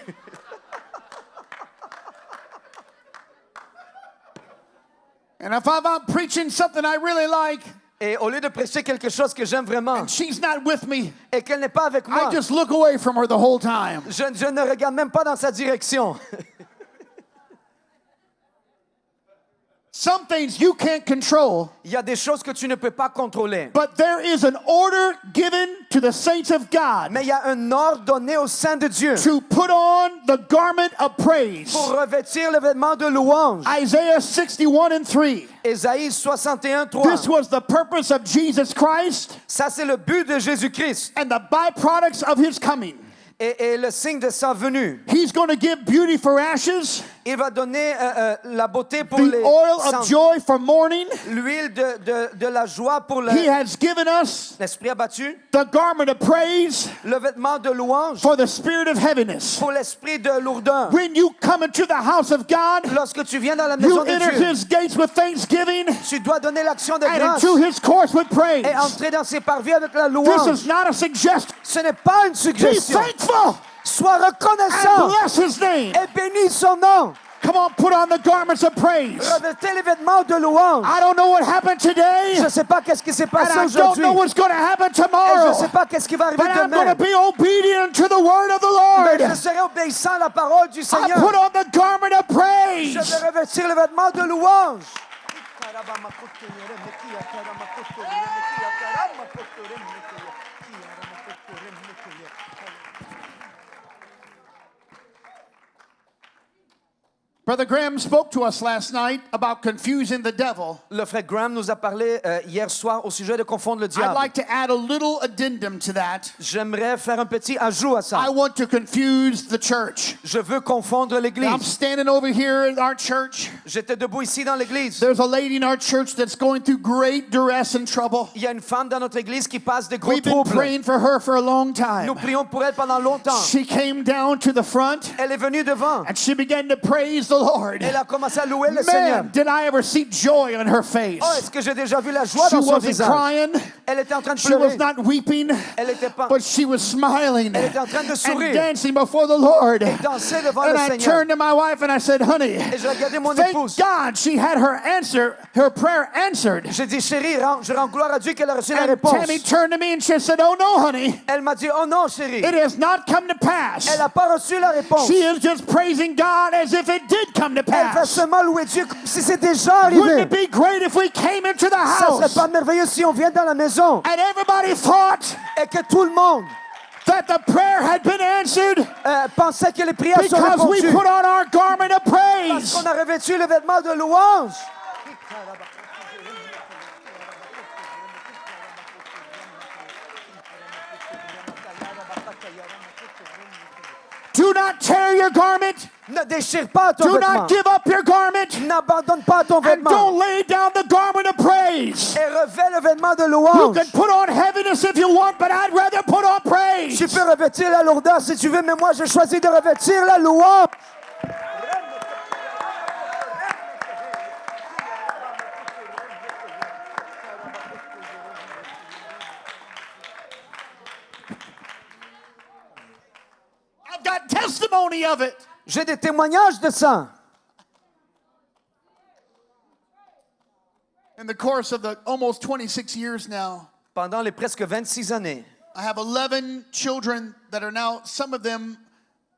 And if I'm preaching something I really like, Et au lieu de prêcher quelque chose que j'aime vraiment and she's not with me, et qu'elle n'est pas avec moi, I just look away from her the whole time. je ne regarde même pas dans sa direction. Some things you can't control, Il y a des choses que tu ne peux pas contrôler. but there is an order given to the saints of God Mais il y a un ordre donné au sein de Dieu to put on the garment of praise. pour revêtir le vêtement de louange. Isaiah 61:3. Ésaïe 61, 3. This was the purpose of Jesus Christ Ça, c'est le but de Jésus-Christ and the byproducts of his coming. et le signe de sa venue. He's going to give beauty for ashes, Il va donner la beauté pour the les oil of cendres, joy for mourning. l'huile de la joie pour He has given us l'esprit abattu, the garment of praise le vêtement de louange for the spirit of heaviness. pour l'esprit de lourdeur. When you come into the house of God, Lorsque tu viens dans la you maison de enter Dieu, his gates with thanksgiving tu dois donner l'action de and grâce into his courts with praise. et entrer dans ses parvis avec la This louange. is not a suggestion. Ce n'est pas une Be suggestion. thankful Sois and reconnaissant bless his name. et bénis son nom. Come on, put on the garments of praise. Revêtez les vêtements de louange. I don't know what happened today, Je ne sais pas qu'est-ce qui s'est and passé I don't aujourd'hui. know what's going to happen Et je ne tomorrow, sais pas qu'est-ce qui va arriver but I'm going demain. to be obedient to the word of the Mais Lord. je serai obéissant à la parole du I Seigneur. put on the garment of Je praise. vais revêtir le vêtement de louange. Brother Graham spoke to us last night about confusing the devil. Le frère Graham nous a parlé hier soir au sujet de confondre le I'd diable. like to add a little addendum to that. J'aimerais faire un petit ajout à ça. I want to confuse the church. Je veux confondre I'm l'église. standing over here in our church. J'étais debout ici dans l'église. There's a lady in our church that's going through great duress and trouble. Il y a une femme dans notre église qui passe des gros We've been troubles. praying for her for a long Nous time. prions pour elle pendant longtemps. She came down to the front Elle est venue devant. and she began to praise the Lord. Elle a commencé à louer le Seigneur. Man, did I ever see joy on her face. Oh, est-ce que j'ai déjà vu la joie She dans son wasn't visage? crying. Elle était en train de She was pleurer. not weeping. Elle était pas. But she was smiling Elle était en train de and sourire. dancing before the Lord. Danser devant And le I Seigneur. turned to my wife and I said, honey, Et je regardais mon thank épouse. God she had her prayer answered. J'ai dit, chérie, je rends gloire à Dieu qu'elle a reçu la And réponse. Tammy turned to me and she said, oh no, honey, Elle m'a dit, oh non, chérie. it has not come to pass. Elle n'a pas reçu la réponse. She is just praising God as if it did come to Elle va pass. seulement louer Dieu comme si c'est déjà Wouldn't arrivé. it be great if we came into the Ça serait house pas merveilleux si on vient dans la maison and everybody thought et que tout le monde that the prayer had been answered pensait que les prières sont because we répondues. put on our garment of Parce praise? qu'on a revêtu le vêtement de louange. Do not tear your garment. Ne déchire pas ton Do vêtement. not give up your garment. N'abandonne pas ton And vêtement. don't lay down the garment of praise. Et revêt le vêtement de You louange. can put on heaviness if you want, but I'd rather put on praise. Tu peux revêtir la lourdeur si tu veux, mais moi, j'ai choisi de revêtir la louange. I've got testimony of it. J'ai des témoignages de ça. In the course of the almost 26 years now, Pendant les presque 26 années, I have 11 children that are now, some of them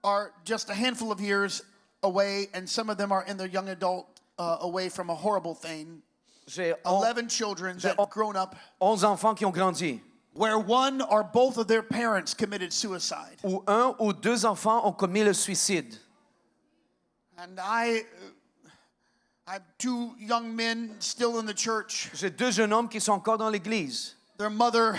are just a handful of years away, and some of them are in their young adult away from a horrible thing. j'ai 11 children that have grown up 11 enfants qui ont grandi, where one or both of their parents committed suicide. où un ou deux enfants ont commis le suicide. And I have two young men still in the church. J'ai deux jeunes hommes qui sont encore dans l'église. Their mother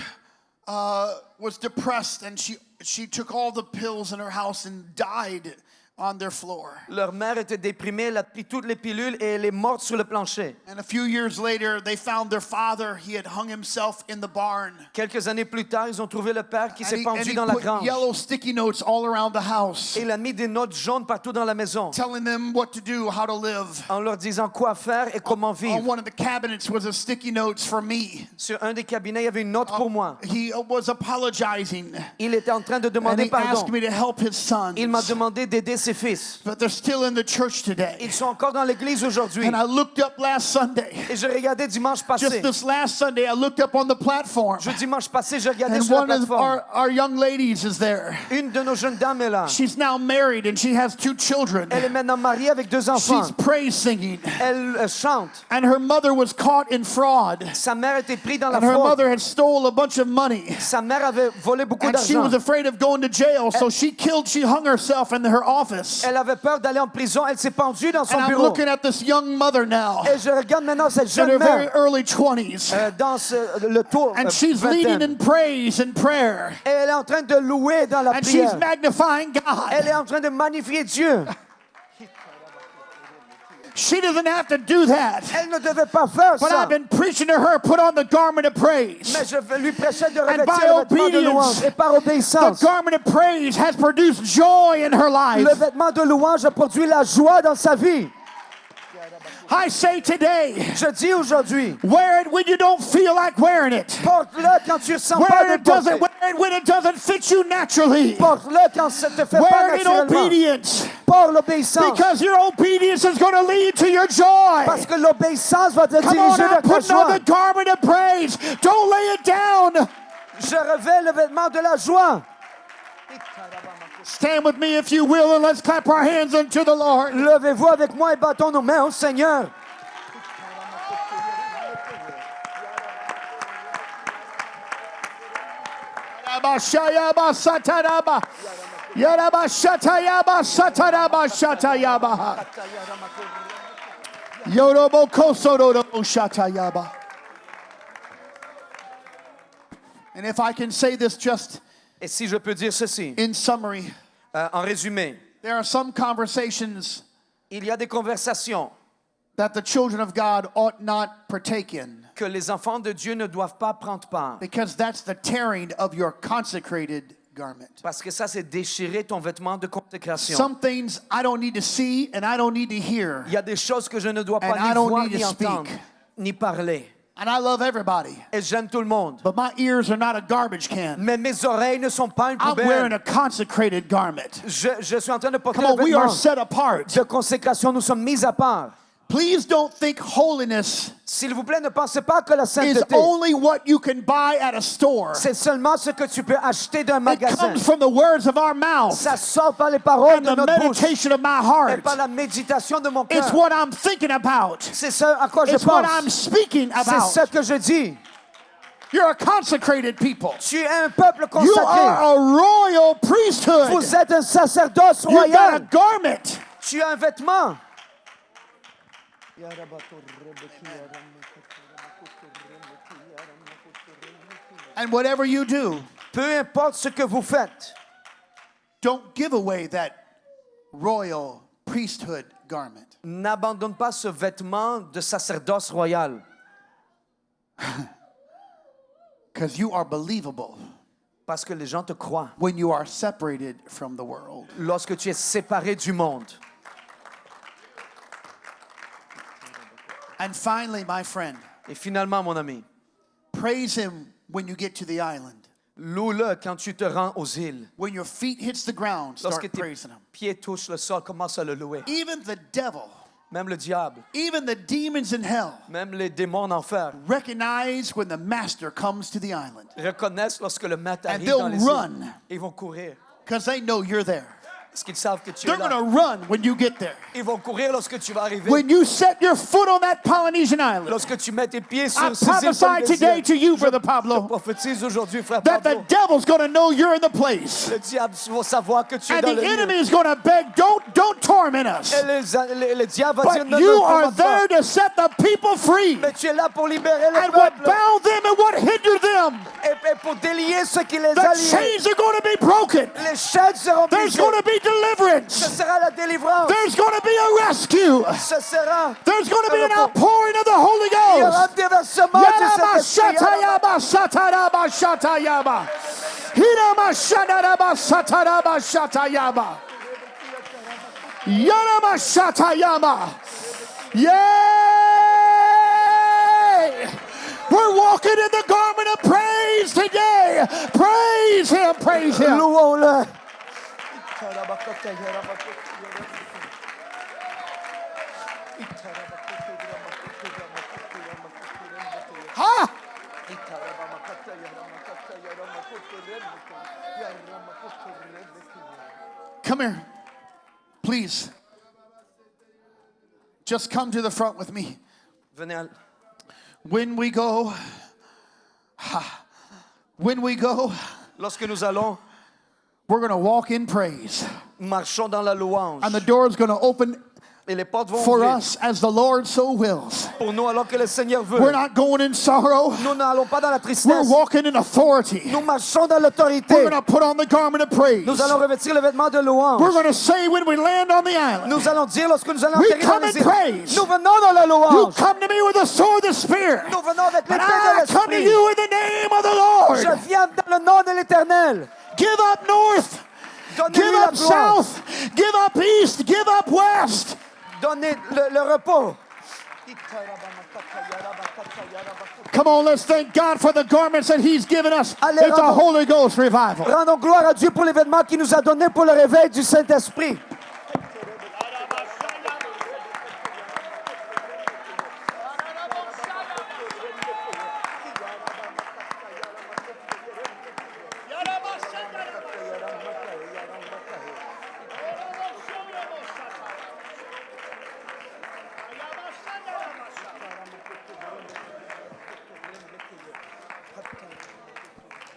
was depressed, and she took all the pills in her house and died on their floor. Leur mère était déprimée, elle a pris toutes les pilules et elle est morte sur le plancher. And a few years later, they found their father. He had hung himself in the barn. Quelques années plus tard, ils ont trouvé le père qui And s'est he pendu dans la put grange. yellow sticky notes all around the house, Et il a mis des notes jaunes partout dans la maison, telling them what to do, how to live. en leur disant quoi faire et comment On vivre. one of the cabinets was a sticky notes for me. Sur un des cabinets, il y avait une note pour moi. He was apologizing, Il était en train de and demander he pardon. asked me to help his sons. Il m'a demandé d'aider ses fils. But they're still in the church today. Ils sont encore dans l'église aujourd'hui. And I looked up last Sunday. Et je regardais dimanche passé. Just this last Sunday, I looked up on the platform. Dimanche passé, je regardais And sur la one of plateforme. our young ladies is there. Une de nos jeunes dames est là. She's now married and she has 2 children. Elle est maintenant mariée avec 2 enfants. She's praise singing. Elle chante. And her mother was caught in fraud. Sa mère était prise dans la And her fraude. mother had stole a bunch of money. Sa mère avait volé beaucoup And she was d'argent. afraid of going to jail, so she hung herself in her office. Elle avait peur d'aller en prison. Elle s'est pendue dans son And I'm bureau. looking at this young mother now Et je regarde maintenant cette in her jeune very mère early 20s. dans le tour And she's leading vingtaine. in praise and prayer. Et elle est en train de louer dans la And she's prière. magnifying Elle God. est en train de magnifier Dieu. She doesn't have to do that. Elle ne devait pas faire But ça. I've been preaching to her, put on the garment of praise. Mais je lui prêchais de And revêtir by le vêtement de obedience, louange. Et par The obéissance, garment of praise has produced joy in her life. le vêtement de louange a produit la joie dans sa vie. I say today, Je dis aujourd'hui, wear it when you don't feel like wearing it. porte-le quand tu ne sens pas Wear de it, doesn't, porter. wear it when it doesn't fit you naturally. Porte-le quand ça ne te fait pas Wear it in naturellement. obedience. Porte l'obéissance. Because your obedience is going to lead to your joy. Parce que l'obéissance va te Come on, diriger I'm vers ta putting on joie. the garment of praise. Don't lay it down. Je revêts le vêtement de la joie. Stand with me if you will, and let's clap our hands unto the Lord. Levez-vous avec moi et battons nos mains au Seigneur. Yarabashatayaba satarabashatayaba. Yorobokosorobo. And if I can say this just Et si je peux dire ceci, in summary, en résumé, there are some conversations il y a des conversations that the children of God ought not partake in, que les enfants de Dieu ne doivent pas prendre part. because that's the tearing of your consecrated garment. Parce que ça, c'est déchirer ton vêtement de consécration. Some things I don't need to see and I don't need to hear. Il y a des choses que je ne dois pas And I ni don't voir, need ni to entendre, speak. ni parler. And I love everybody, Et j'aime tout le monde. but my ears are not a garbage can. Mais mes oreilles ne sont pas une I'm wearing poubelle. a consecrated garment. Je suis en train de porter Come on, le we are vêtement set apart. de consécration. Nous sommes mis à part. Please don't think holiness S'il vous plaît, ne pensez pas que la is sainteté, only what you can buy at a store. c'est seulement ce que tu peux acheter d'un It magasin. comes from the words of our mouth Ça sort par les paroles and de the notre bouche meditation of my et heart. par la méditation de mon It's cœur. what I'm thinking about. C'est ce à quoi je It's what I'm pense. speaking C'est about. ce que je dis. You're a consecrated people. Tu es un peuple You consacré. are a royal priesthood. Vous êtes un sacerdoce You got a royal. garment. Tu as un vêtement. And whatever you do, Peu importe ce que vous faites, don't give away that royal priesthood garment. n'abandonne pas ce vêtement de sacerdoce royal. Because you are believable Parce que les gens te croient when you are separated from the world. lorsque tu es séparé du monde. And finally, my friend, Et finalement, mon ami, praise him when you get to the island. loue-le quand tu te rends aux îles. When your feet hits the ground, Lorsque start tes praising him. pieds touchent le sol, commence à le louer. Even the devil, Même le diable, even the demons in hell, même les démons en enfer recognize when the master comes to the island. reconnaissent lorsque le maître And arrive they'll dans les run. îles. Ils vont courir Because they know you're there. parce qu'ils savent que tu They're es là. going to run when you get there. Ils vont courir lorsque tu vas arriver. When you set your foot on that Polynesian island, Lorsque tu mets tes pieds I sur ces îles prophesy today to you, Brother je Pablo, prophétise aujourd'hui, frère that the Pablo. devil's going to know you're in the place. Le diable va savoir que tu es And dans the le enemy lieu. is going to beg, don't torment us. Et le diable va dire, But non, you non, are tourmente pas. there to set the people free. Mais tu es là pour libérer le And what peuple. bound them and what hindered them, Et pour délier ceux qui les the allient. chains are going to be broken. Les chaînes seront There's brisées. going to be Ce deliverance. sera la délivrance. There's going to be a rescue. Ce sera. There's going to be an repos. outpouring of the Holy Il y aura Ghost. un déversement du Saint-Esprit. Yarabashatayaba sataraba shatayaba. Hiramashadaraba sataraba shatayaba. Yaramashatayaba. Yay! We're walking in the garment of praise today. Praise him, praise him. Louons-le. Huh? Come here. Please. Just come to the front with me. Venez à... When we go, Lorsque nous allons, we're going to walk in praise. marchons dans la louange. And the door's going to open Et les portes vont for ouvrir us as the Lord so wills. pour nous alors que le Seigneur veut. We're not going in sorrow. Nous n'allons pas dans la We're tristesse. walking in authority. Nous marchons dans l'autorité. We're going to put on the garment of praise. Nous allons revêtir le vêtement de louange. We're going to say when we land on the island, Nous allons dire lorsque nous allons We atterrir dans come les in îles. praise. Nous venons dans la you louange. come to me with the sword of the Spirit. Nous venons avec And l'épée I de come to l'esprit. you in the name of the Lord. Je viens dans le nom de l'Éternel. Give up north. Donnez-lui Give la up gloire. south. Give up east. Give up west. Donnez le repos. Come on, let's thank God for the garments that He's given us. Allez, It's a rendons- Holy Ghost revival. Rendons gloire à Dieu pour l'événement qu'il nous a donné pour le réveil du Saint-Esprit.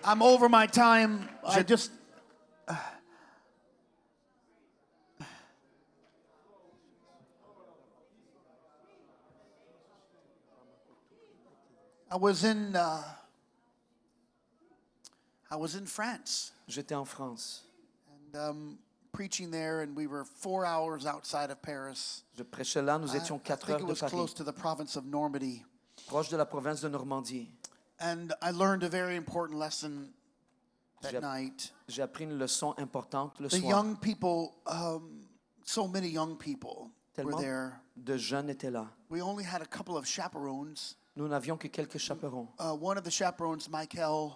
I'm over my time. I was in France J'étais en France. and preaching there, and we were 4 hours outside of Paris. Je prêchais là, nous étions I 4 think heures it de was Paris, close to the province of Normandy. proche de la province de Normandie. And I learned a very important lesson that J'ai- night. J'ai appris une leçon importante le The soir. young people, so many young people were Tellement there. de jeunes étaient là. We only had a couple of chaperones. Nous n'avions que quelques chaperons. One of the chaperones, Michael,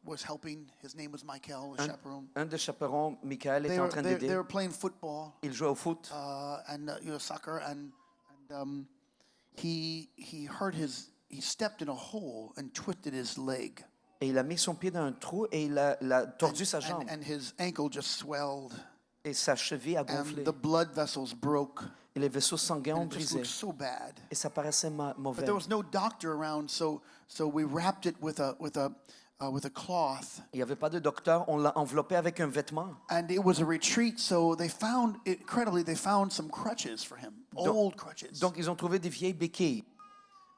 was helping. His name was Michael, the chaperone. Un des chaperons, Michael, They était en were, train they, d'aider. they were playing football Il jouait au foot. and soccer, and he stepped in a hole and twisted his leg, Et il a mis son pied dans un trou et il a tordu sa jambe. and his ankle just swelled, Et sa cheville a gonflé. and the blood vessels broke. Et les vaisseaux sanguins ont And it just brisé. looked so bad. Et ça paraissait But mauvais. there was no doctor around, so we wrapped it with a cloth. Il n'y avait pas de docteur. On l'a enveloppé avec un vêtement. And it was a retreat, so they found some crutches for him, old crutches. Donc, ils ont trouvé des vieilles béquilles.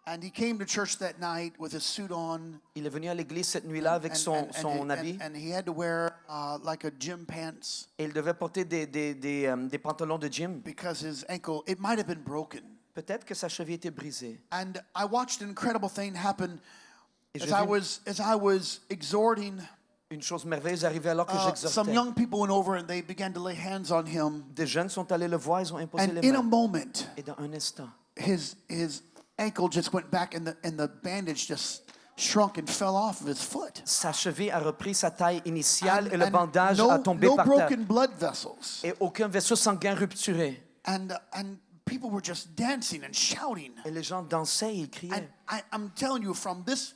And he came to church that night with his suit on. Il est venu à l'église cette nuit-là avec son habit. And he had to wear like a gym pants Et il devait porter des pantalons de gym. because his ankle, it might have been broken. Peut-être que sa cheville était brisée. And I watched an incredible thing happen Et as j'ai I vu was exhorting. une chose merveilleuse arriver alors que Some j'exhortais. young people went over and they began to lay hands on him. Des jeunes sont allés le voir, ils ont imposé And les in a mains. moment, Et dans un instant, his ankle just went back and the bandage just shrunk and fell off of his foot. sa cheville a repris sa taille initiale et le And bandage a tombé no par terre. broken blood vessels. Et aucun vaisseau sanguin rupturé. And people were just dancing and shouting. Et les gens dansaient et ils And criaient. I'm telling you, from this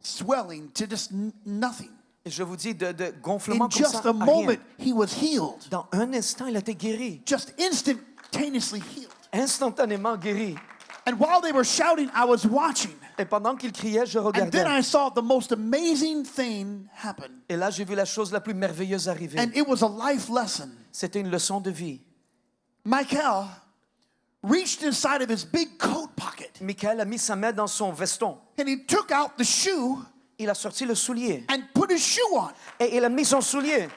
swelling to just nothing, Et je vous dis, de gonflement in comme ça, just a à rien. moment, he was healed. Dans un instant, il a été guéri. Just instantaneously healed. Instantanément guéri. And while they were shouting, I was watching. Et pendant qu'il criait, je And then regardais. I saw the most amazing thing happen. Et là, j'ai vu la chose la plus merveilleuse arriver. And it was a life lesson. C'était une leçon de vie. Michael reached inside of his big coat pocket Michael a mis sa main dans son veston. and he took out the shoe Il a sorti le soulier. and put his shoe on. Et il a mis son soulier.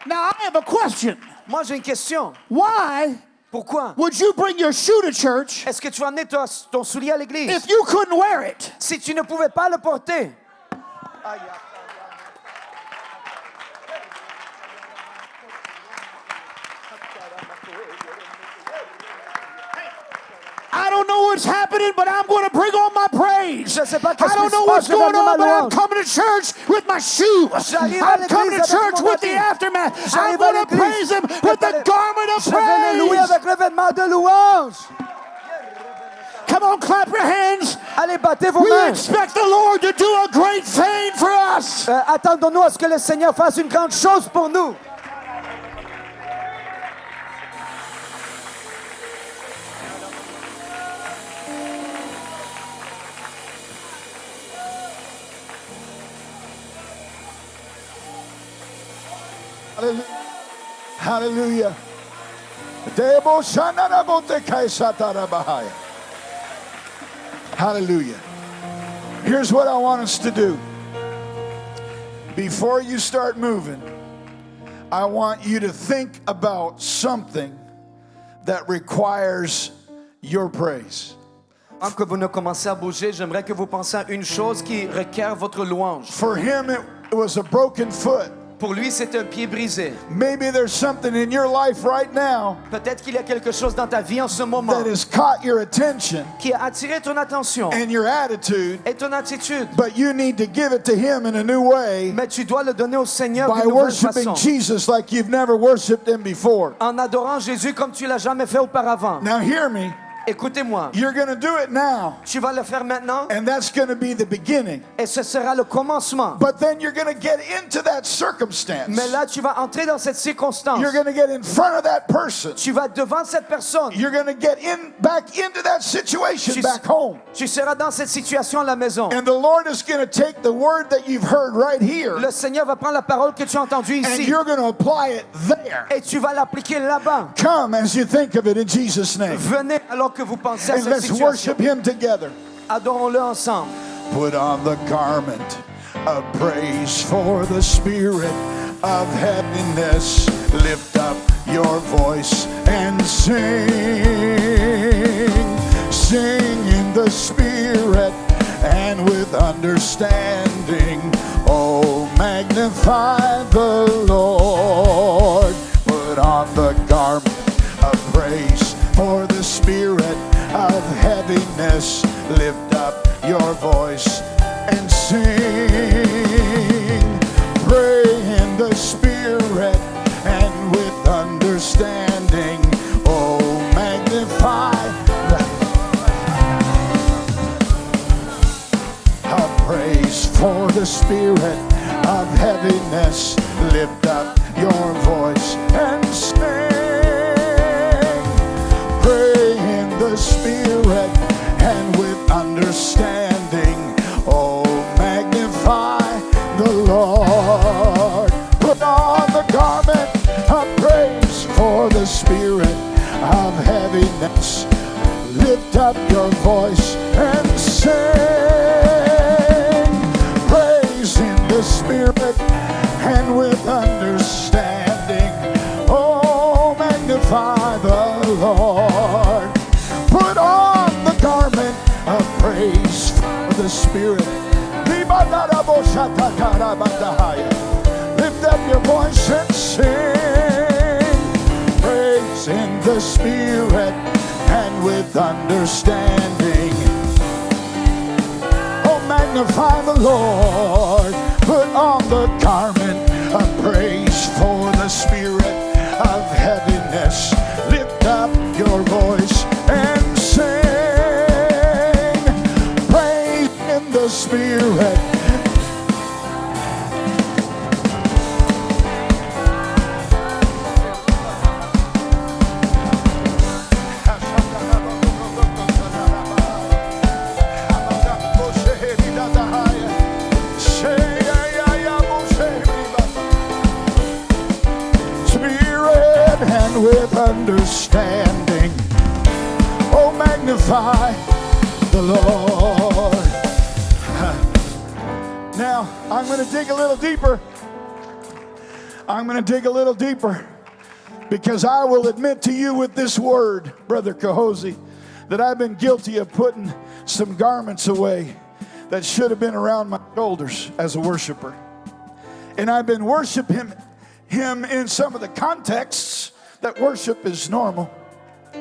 Now I have a question. Moi, j'ai une question. Why Pourquoi would you bring your shoe to church est-ce que tu vas amener ton soulier à l'église if you couldn't wear it? si tu ne pouvais pas le porter? I don't know what's happening, but I'm going to bring on my praise. Je sais pas I qu'est-ce qui don't se know passe, what's je vais going amener ma on, but I'm louange. coming to church with my shoes. J'arrive à I'm coming to l'église avec church mon with the habit. aftermath. I'm J'arrive à going to l'église. praise him with the garment of Je vais le louer praise. avec le vêtement de louange. Come on, clap your hands. Allez, battez vos We mains. expect the Lord to do a great thing for us. Attendons-nous à ce que le Seigneur fasse une grande chose pour nous. Hallelujah. Debo shanana bote kai satara bahaya. Hallelujah. Here's what I want us to do. Before you start moving, I want you to think about something that requires your praise. Avant que vous ne commencez à bouger, j'aimerais que vous pensiez à une chose qui requiert votre louange. For him, it was a broken foot. Pour lui, c'est un pied brisé. Maybe there's something in your life right now Peut-être qu'il y a quelque chose dans ta vie en ce moment that has caught your attention qui a attiré ton attention and your attitude, et ton attitude. but you need to give it to him in a new way Mais tu dois le donner au Seigneur by d'une nouvelle worshiping façon. Jesus like you've never worshiped him before. En adorant Jésus comme tu l'as jamais fait auparavant. Now hear me. Écoutez-moi, You're going to do it now, tu vas le faire maintenant and that's going to be the beginning. et ce sera le commencement. But then you're going to get into that circumstance. Mais là, tu vas entrer dans cette circonstance. You're going to get in front of that person. Tu vas devant cette personne. You're going to get back into that situation back home. Tu seras dans cette situation à la maison. And the Lord is going to take the word that you've heard right here, Le Seigneur va prendre la parole que tu as entendue and ici you're going to apply it there. et tu vas l'appliquer là-bas. Come as you think of it in Jesus' name. Venez alors que vous pensez à And cette let's situation, worship Him together. adorons-le ensemble. Put on the garment of praise for the spirit of heaviness. Lift up your voice and sing. Sing in the spirit and with understanding. Oh, magnify the Lord. Put on the garment of praise for the spirit of heaviness. Lift up your voice and sing. Pray in the spirit and with understanding. Oh, magnify a praise for the spirit of heaviness. Lift up your voice and sing. Pray in the spirit and with understanding. Oh, magnify the Lord. Put on the garment of praise for the spirit of heaviness. Lift up your voice and sing. Praise in the spirit and with understanding. Oh, magnify the Lord. Put on the garment of praise for the spirit. Lift up your voice and sing. Praise in the spirit and with understanding. Oh, magnify the Lord. Put on the garment of praise for the spirit of heaviness. Lift up your voice and sing. Praise in the spirit. With understanding. Oh, magnify the Lord. Now, I'm going to dig a little deeper. I'm going to dig a little deeper because I will admit to you with this word, Brother Kahosi, that I've been guilty of putting some garments away that should have been around my shoulders as a worshiper. And I've been worshiping Him in some of the contexts that worship is normal.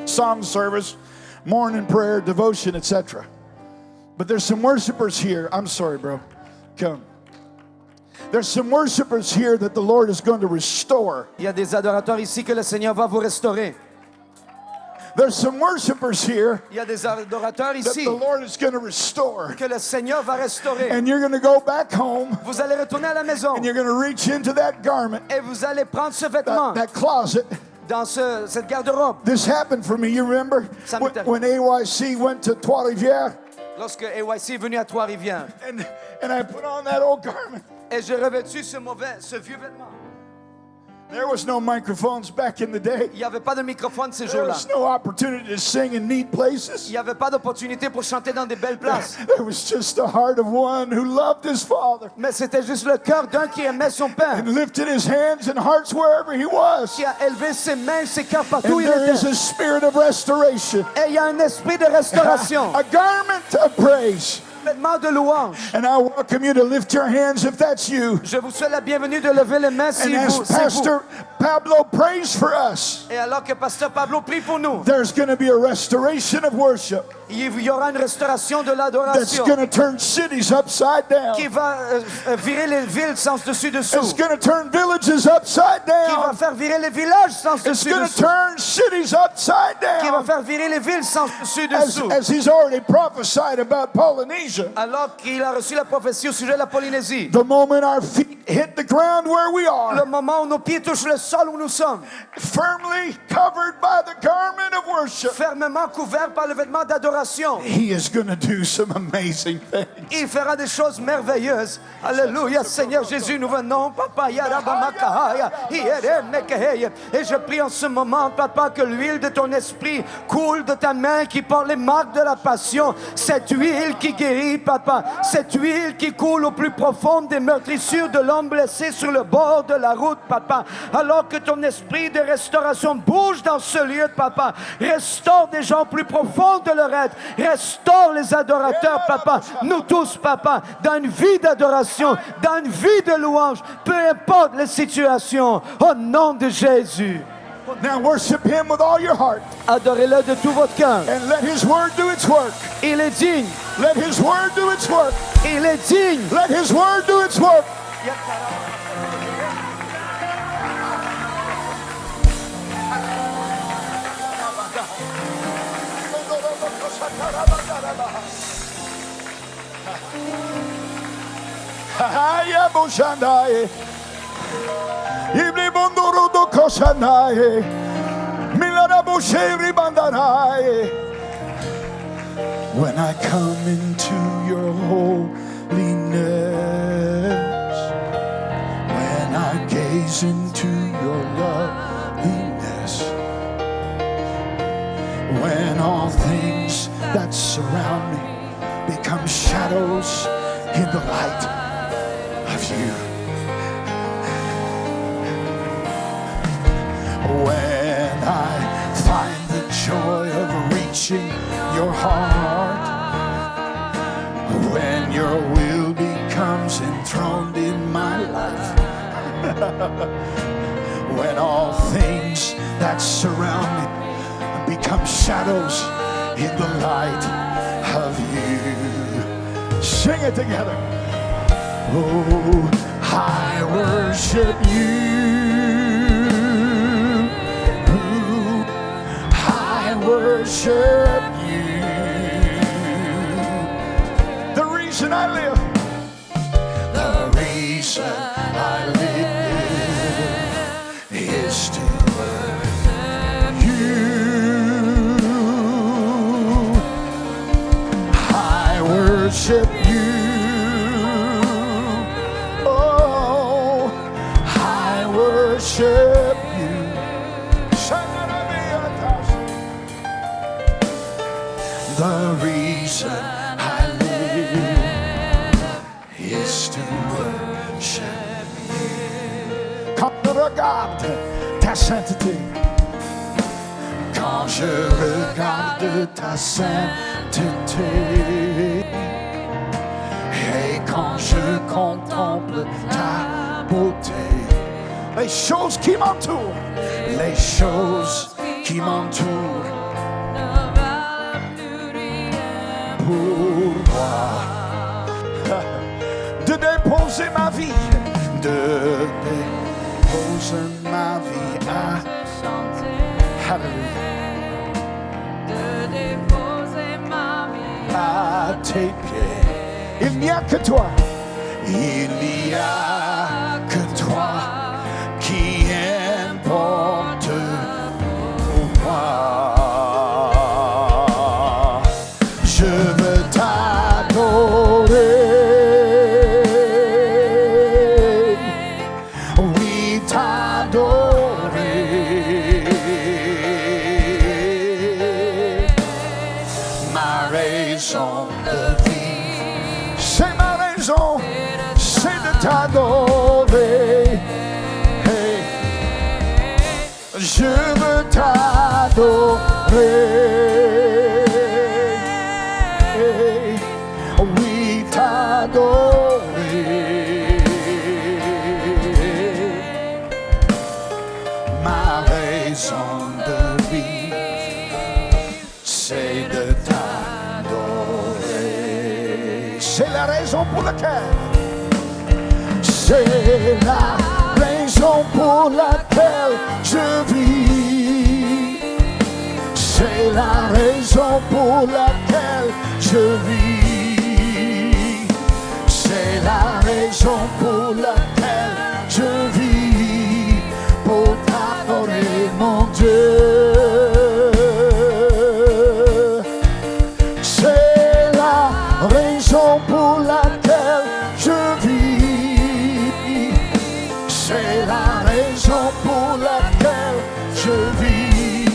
Song service, morning prayer, devotion, etc. But there's some worshipers here. I'm sorry, bro. Come. There's some worshipers here that the Lord is going to restore. Il y a des adorateurs ici que le Seigneur va vous restaurer. There's some worshipers here Il y a des adorateurs that ici the Lord is going to restore. que le Seigneur va restaurer. And you're going to go back home Vous allez retourner à la maison and you're going to reach into that garment, et vous allez prendre ce vêtement that closet. dans cette garde-robe. This happened for me, you remember? Ça m'est arrivé. When AYC went to Trois-Rivières Lorsque AYC est venu à Trois-Rivières and I put on that old garment. et j'ai revêtu ce vieux vêtement. There was no microphones back in the day. Il n'y avait pas de microphone ces There jours-là. was no opportunity to sing in neat places. Il n'y avait pas d'opportunité pour chanter dans des belles places. There was just the heart of one who loved his father Mais c'était juste le cœur d'un qui aimait son père, and lifted his hands and hearts wherever he was. qui a élevé ses mains, ses cœurs partout où And il there is était. a spirit of restoration, Et il y a un esprit de restauration, a garment of praise. un vêtement de louange. And I welcome you to lift your hands if that's you. Je vous souhaite la bienvenue de lever les mains si And as vous, c'est vous. Pastor Pablo prays for us, Et alors que Pasteur Pablo prie pour nous, there's going to be a restoration of worship il y aura une restauration de that's l'adoration going to turn cities upside down. qui va virer les villes sens dessus It's dessous, going to turn villages upside qui va down. faire virer les villages sens It's dessus going to dessous, turn cities upside qui va down. faire virer les villes sens dessus dessous. As he's already prophesied about Polynesia. Polynesia. Alors qu'il a reçu la prophétie au sujet de la Polynésie. The moment our feet hit the ground where we Le are, moment où nos pieds touchent le sol où nous sommes, firmly covered by the garment of worship, fermement couverts par le vêtement d'adoration, He is going to do some amazing things. il fera des choses merveilleuses. Alléluia, Seigneur Jésus, nous venons, Papa, Yarabamakahaya, Hieremekeheya. Et je prie en ce moment, Papa, que l'huile de ton esprit coule de ta main qui porte les marques de la passion. Cette huile qui guérit, Papa, cette huile qui coule au plus profond des meurtrissures de l'homme blessé sur le bord de la route, Papa. Alors que ton esprit de restauration bouge dans ce lieu, Papa, restaure des gens plus profonds de leur être, restaure les adorateurs, Papa, nous tous, Papa, dans une vie d'adoration, dans une vie de louange, peu importe les situations, au nom de Jésus. Now worship Him with all your heart Adorez-le de tout votre cœur. and let His word do its work. Il est digne, Let His word do its work. il est digne. Let His word do its work. Haya Boshandae. Ibli Bondoro Koshanae. Milana Bosheri Bandanae. When I come into your holiness, when I gaze into your loveliness, when all things that surround me become shadows in the light of you. When I find the joy of reaching your heart, when your will becomes enthroned in my life, when all things that surround me become shadows in the light of you. Sing it together. Oh, I worship you. I worship you. The reason I live. The reason I live is to worship you. I worship you. Oh, I worship you. The reason I live is to worship you. Quand je regarde ta sainteté, quand je regarde ta sainteté, et quand je contemple ta beauté, les choses qui m'entourent, les choses qui m'entourent, pour moi, de déposer ma vie, de déposer ma vie à Hallelujah, de déposer ma vie à tes pieds. Il n'y a que toi, il n'y a que toi qui importe pour moi. Je veux t'adorer, oui t'adorer. Ma raison de vie, c'est ma raison, c'est de t'adorer. Hey. Je veux t'adorer. Oui, t'adorer. Ma raison de vie, c'est de t'adorer. C'est la raison pour laquelle, c'est la raison pour laquelle je vis. C'est la raison pour laquelle je vis. raison pour laquelle je vis, pour t'adorer, mon Dieu. C'est la raison pour laquelle je vis. C'est la raison pour laquelle je vis.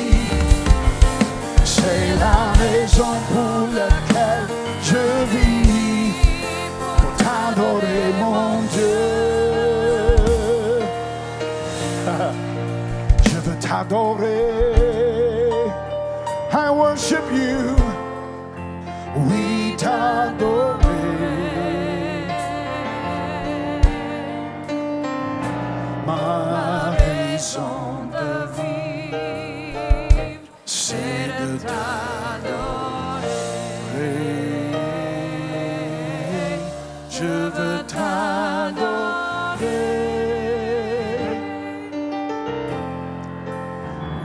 C'est la raison pour laquelle je vis, pour t'adorer, mon Dieu. Je veux t'adorer. I worship you. Oui, t'adorer. Ma raison de vivre, c'est de t'adorer. Je veux t'adorer.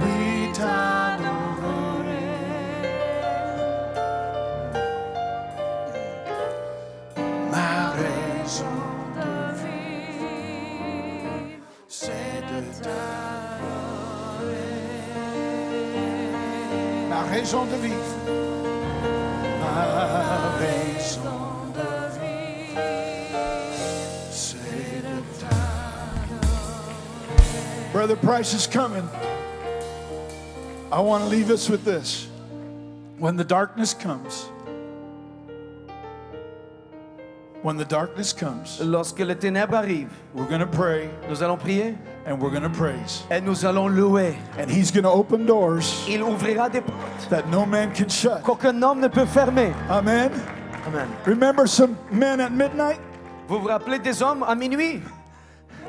Oui, t'adorer. Ma raison de vivre, c'est de t'adorer. Ma raison de vivre, ma raison de vivre, c'est de t'adorer. Brother Price is coming. I want to leave us with this. When the darkness comes, Lorsque les ténèbres arrivent, we're going to pray nous allons prier and we're going to praise. et nous allons louer. And He's going to open doors Il ouvrira des portes that no man can shut. qu'aucun homme ne peut fermer. Amen. Amen. Remember some men at midnight? Vous vous rappelez des hommes à minuit?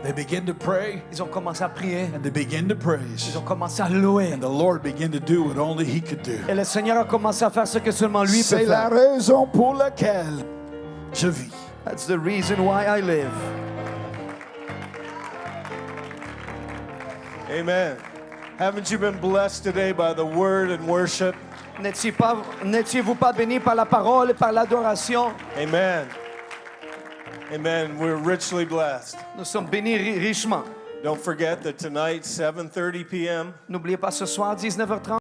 They begin to pray Ils ont commencé à prier, and they begin to praise. ils ont commencé à louer. And the Lord began to do what only He could do. Et le Seigneur a commencé à faire ce que seulement lui peut C'est la faire. raison pour laquelle je vis. That's the reason why I live. Amen. Haven't you been blessed today by the word and worship? N'étiez-vous pas bénis par la parole et par l'adoration? Amen. Amen. We're richly blessed. Nous sommes bénis richement. Don't forget that tonight, 7:30 p.m., N'oubliez pas ce soir, 19h30.